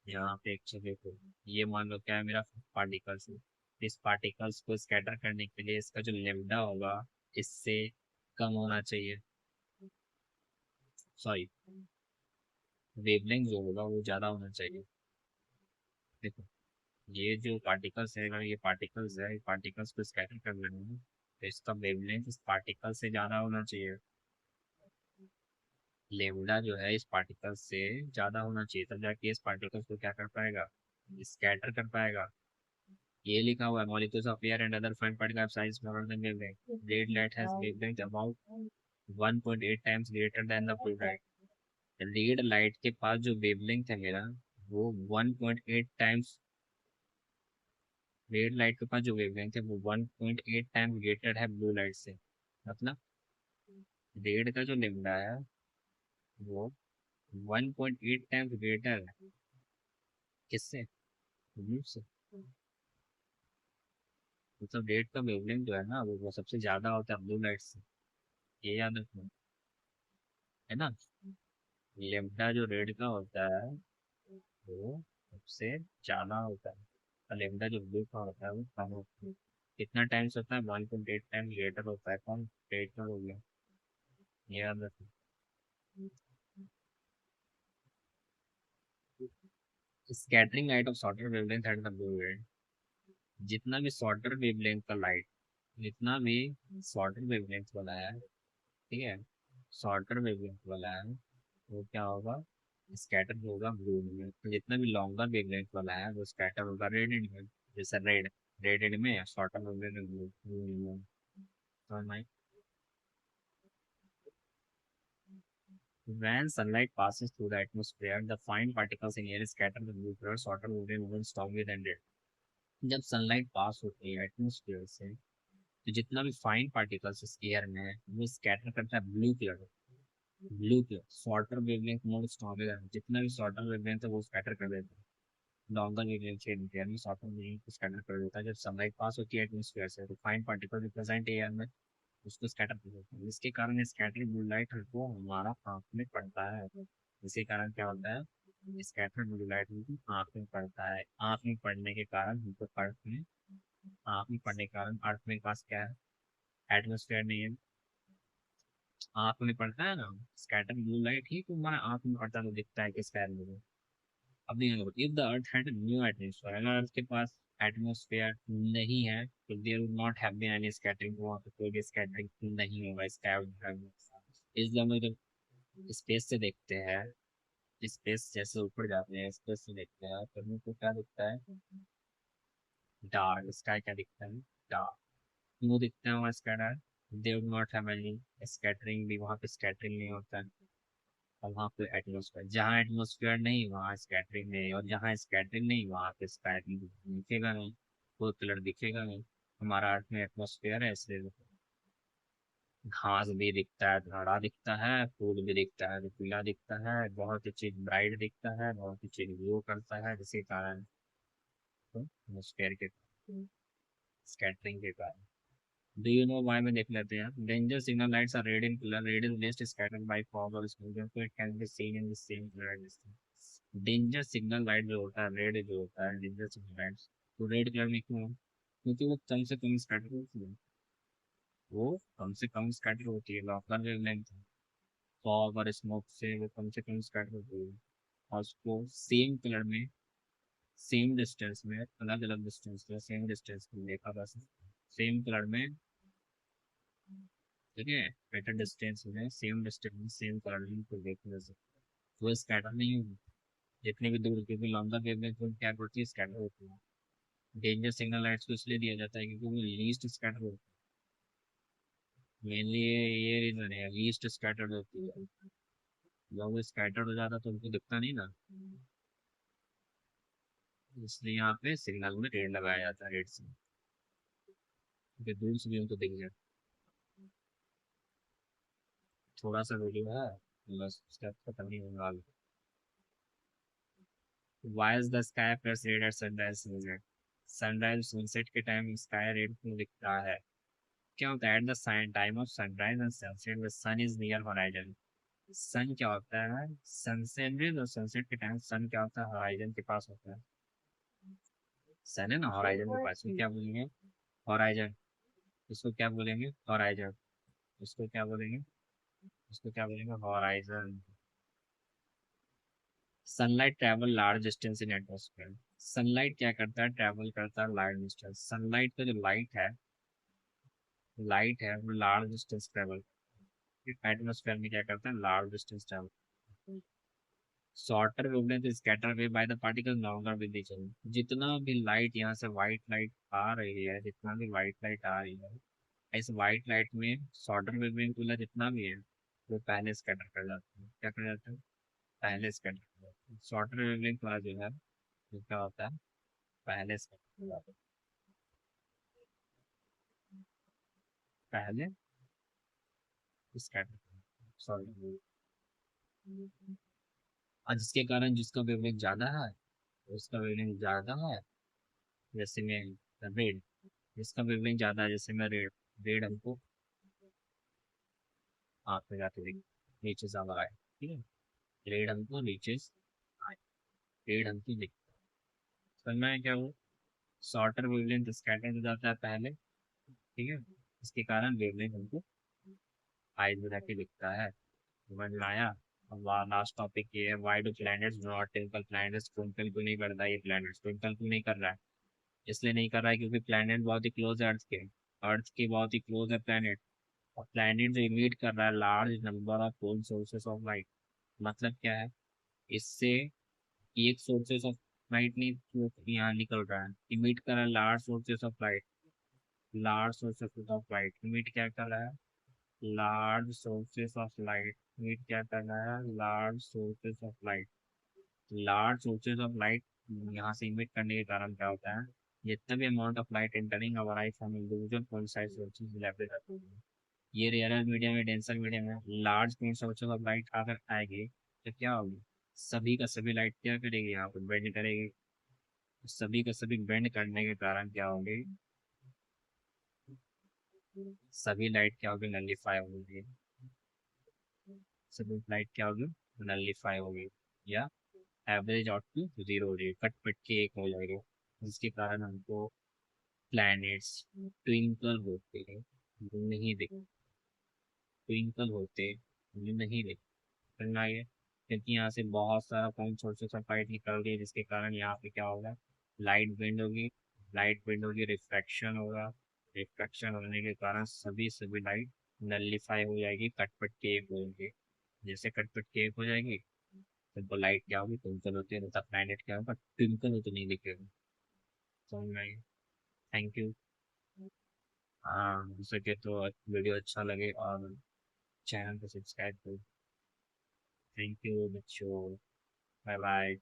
यहाँ पे एक चीज देखो, ये मान लो क्या है मेरा पार्टिकल्स है, इस पार्टिकल्स को स्कैटर करने के लिए इसका जो लेमडा होगा इससे कम होना चाहिए, सॉरी, वेवलेंथ जो होगा वो ज्यादा होना चाहिए। देखो ये जो पार्टिकल्स है, अगर ये पार्टिकल्स है, पार्टिकल्स को स्कैटर कर रहे हैं, तो इसका वेवलेंथ इस पार्टिकल से ज़्यादा होना चाहिए। लेमडा जो है इस पार्टिकल से ज़्यादा होना चाहिए, तब जाके इस पार्टिकल्स को क्या कर पाएगा, स्कैटर कर पाएगा। ये लिखा हुआ है molecules of air and other fine particle size smaller than wavelength. Red light has wavelength about 1.8 times greater than the blue light. Red light के पास जो वेवलेंथ है मेरा, वो 1.8 टाइम्स, रेड लाइट के पास जो वेवलेंथ है वो 1.8 टाइम्स ग्रेटर है ब्लू लाइट से। मतलब रेड का जो लेमडा है वो 1.8 टाइम्स ग्रेटर है किससे, ब्लू से। मतलब रेड का वेवलेंथ जो है ना वो सबसे ज्यादा होता है ब्लू लाइट से, ये याद रखना, है ना। लेमडा जो रेड का होता है वो सबसे ज्यादा होता है, और लेमडा जो ब्लू का होता है वो कम होता है। कितना टाइम्स होता है, 1.8 टाइम ग्रेटर होता है, कौन, रेड का हो गया, ये याद रखना। Scattering light of shorter wavelength at the blue red, जितना भी शॉर्टर वेवलेंथ का लाइट, जितना भी शॉर्टर वेवलेंथ वाला है, ठीक है, शॉर्टर वेवलेंथ वाला है, वो क्या होगा, स्कैटर होगा ब्लू में। तो जितना भी लॉन्गर वेवलेंथ वाला है वो स्कैटर होगा रेड एंड में, जैसे रेड, रेड एंड में, शॉर्टर वेवलेंथ ब्लू में। समझ में आई? When sunlight passes through the atmosphere, the fine particles in air scatter the blue color shorter wavelength movement strongly than red. जब सनलाइट पास होती है एटमोसफियर से, तो जितना भी फाइन पार्टिकल्स इस एयर में है वो स्कैटर करता है blue colour, blue colour shorter wavelength mode stronger है, जितना भी शॉर्टर वेवलेंथ है वो स्कैटर कर देता है, लॉन्गर वेवलेंथ से एयर में शॉर्टर वेवलेंथ को स्कैटर कर देता है। जब सनलाइट पास होती है एटमोसफियर से तो फाइन पार्टिकल प्रेजेंट एयर में उसको स्कैटर कर देता है, जिसके कारण स्कैटरिंग ब्लू लाइट को हमारा आँख में पड़ता है। इसी कारण क्या होता है, स्कैटर्ड ब्लू लाइट आँख में पड़ता है, आँख में पड़ने के कारण हमको अर्थ में, आँख में पड़ने के कारण अर्थ में पास क्या है, एटमोसफेयर नहीं है, आँख में पड़ता है ना, स्कैटर ब्लू लाइट ही तो हमारा आँख में पड़ता है तो दिखता है कि स्काई में। अब नहीं, if the earth had no atmosphere, अगर अर्थ के पास एटमोसफेयर नहीं है तो there would not have been any scattering, वहाँ पे कोई भी स्कैटरिंग नहीं होगा, स्काई। इसलिए हम लोग जब स्पेस से देखते हैं, स्पेस जैसे ऊपर जाते हैं स्पेस से देखते हैं तो हमको क्या दिखता है, डार्क स्काई, क्या दिखता है, डार्क, वो दिखता है वहाँ scatter. They would not have any scattering, भी वहाँ पे स्कैटरिंग नहीं होता है। और वहाँ पे एटमोसफेयर, जहाँ एटमोसफेयर नहीं वहाँ स्कैटरिंग नहीं, और जहाँ स्कैटरिंग नहीं वहाँ पे स्कैटरिंग दिखेगा नहीं, कोई कलर दिखेगा नहीं। हमारा अर्थ में एटमोसफेयर है इसलिए घास भी दिखता है, हरा दिखता है, फूल भी दिखता है तो पीला दिखता है, बहुत ही चीज ब्राइट दिखता है, बहुत ही चीज ग्लो करता है, जिसके कारण तो एटमोसफेयर के स्कैटरिंग के कारण। डू यू नो व्हाई में देख लेते हैं, danger signal lights are red in colour, red is least scattered by fog और smoke, so it can be seen in the same color distance. Danger signal light जो होता है, red जो होता है डेंजर सिग्नल लाइट्स, तो red colour में क्यों है? क्योंकि वो कम से कम स्कैटर होती है, वो कम से कम स्कैटर होती है, लोकल वेवलेंथ, फॉग और स्मोक से वो कम से कम स्कैटर होती है, और उसको सेम कलर में, सेम डिस्टेंस में, अलग अलग डिस्टेंस में, सेम डिस्टेंस में देखा बस, सेम कलर में, ठीक है, बेटर डिस्टेंस में, सेम डिस्टेंस में, सेम कलर में को देखने से वो स्कैटर नहीं होगी जितनी भी दूर, क्योंकि लॉन्गर वेवलेंथ में क्या होती है, स्कैटर होती है। डेंजर सिग्नल लाइट्स को इसलिए दिया जाता है क्योंकि वो लीस्ट स्कैटर होती है, मेनली ये रीजन है, लीस्ट स्कैटर्ड होती है। जब वो स्कैटर्ड हो जाता है तो उनको दिखता नहीं ना, इसलिए यहाँ पे सिग्नल में रेड लगाया जाता है, रेड से, क्योंकि दूर से भी उनको दिख जाए। थोड़ा सा वीडियो है, बस स्टेप खत्म नहीं होगा। Why is the sky plus red at sunrise sunset? Sunrise sunset के टाइम स्काई रेड क्यों दिखता है? क्या होता है, at the time of sunrise and sunset the sun is near horizon. Sun क्या होता है, सनसेट और सनसेट के टाइम सन क्या होता है, होराइजन के पास होता है, सन है ना होराइजन के पास, क्या बोलेंगे, होराइजन, इसको क्या बोलेंगे, होराइजन, इसको क्या बोलेंगे, इसको क्या बोलेंगे, horizon. Sunlight travel large distance in atmosphere, sunlight क्या करता है, ट्रैवल करता है लार्ज डिस्टेंस। सनलाइट का जो लाइट है वो लार्ज डिस्टेंस ट्रैवल, एटमोसफेयर में क्या करता है, large distance travel. Shorter wavelength scatter wave by the particle longer with each other. जितना भी लाइट यहाँ से व्हाइट लाइट आ रही है, जितना भी व्हाइट लाइट आ रही है, इस व्हाइट लाइट में शॉर्टर वेवलेंथ वाला जितना भी है वो पहले स्कैटर कर जाता है। क्या कर जाता है, पहले स्कैटर कर जाता है। शॉर्टर वेवलेंथ वाला जो है वो क्या होता है, पहले स्कैटर कर जाता है, पहले स्कैटर, सॉरी। और जिसके कारण जिसका वेवलेंथ ज्यादा है, उसका वेवलेंथ ज्यादा है, जैसे मैं रेड, जिसका वेवलेंथ ज्यादा है जैसे मैं रेड, हमको आँख में जाते दिख, नीचे ज्यादा आए, ठीक है। रेड हमको नीचे आए, रेड हमको दिख, समझ में आया क्या वो। शॉर्टर वेवलेंथ स्कैटर हो जाता है पहले, ठीक है। इसके कारण वेवलेंथ हमको हाई में जाके दिखता है, समझ में आया। अब लास्ट टॉपिक ये है, why do planets not twinkle. Planets twinkle क्यों नहीं करता, ये प्लैनेट्स ट्विंकल क्यों नहीं कर रहा है, इसलिए नहीं कर रहा है क्योंकि प्लैनेट बहुत ही क्लोज है अर्थ के, अर्थ के बहुत ही क्लोज है प्लैनेट। और प्लैनेट जो इमिट कर रहा है large number of cold sources of light, मतलब क्या है, इससे एक सोर्सेस ऑफ लाइट नहीं जो यहाँ निकल रहा है, इमिट कर रहा है large sources of light, large sources of light emit क्या कर रहा है, large sources of light emit क्या कर रहा है, large sources of light, large sources of light यहाँ से इमिट करने के कारण क्या होता है, जितना भी amount of light entering our I from individual coincide sources level, ये रेयर मीडियम में डेंसर मीडियम में लार्ज सोर्सेज ऑफ लाइट अगर आएगी तो क्या होगी, सभी का सभी लाइट क्या करेगी, यहाँ पर बेंड करेगी, सभी का सभी बेंड करने के कारण क्या होगी, सभी लाइट क्या होगी, नलीफाई होगी, सभी लाइट क्या होगी, नलीफाई होगी, या एवरेज आउटपुट जीरो हो जाएगी, कट पिट के एक हो जाएगा, जिसके कारण हमको प्लैनेट्स ट्विंकल होते हैं, नहीं दिख, ट्विंकल होते नहीं दिख, करना है, क्योंकि यहाँ से बहुत सारा पॉइंट सोर्सेस ऑफ लाइट निकल रही है, जिसके कारण यहाँ पे क्या होगा, लाइट बेंड होगी, लाइट बेंड होगी, रिफ्रैक्शन होगा, रिफ्रैक्शन होने के कारण सभी सभी लाइट नलिफाई हो जाएगी, कटपट के एक होंगे, जैसे कटपट के एक हो जाएगी तो लाइट क्या होगी, ट्विंकल होती है, मतलब प्लैनेट क्या होगा, ट्विंकल होते नहीं दिखेगा, समझ में आई। Thank you. हाँ हो सके तो वीडियो अच्छा लगे और चैनल को सब्सक्राइब करो। थैंक यू बच्चों, बाय बाय।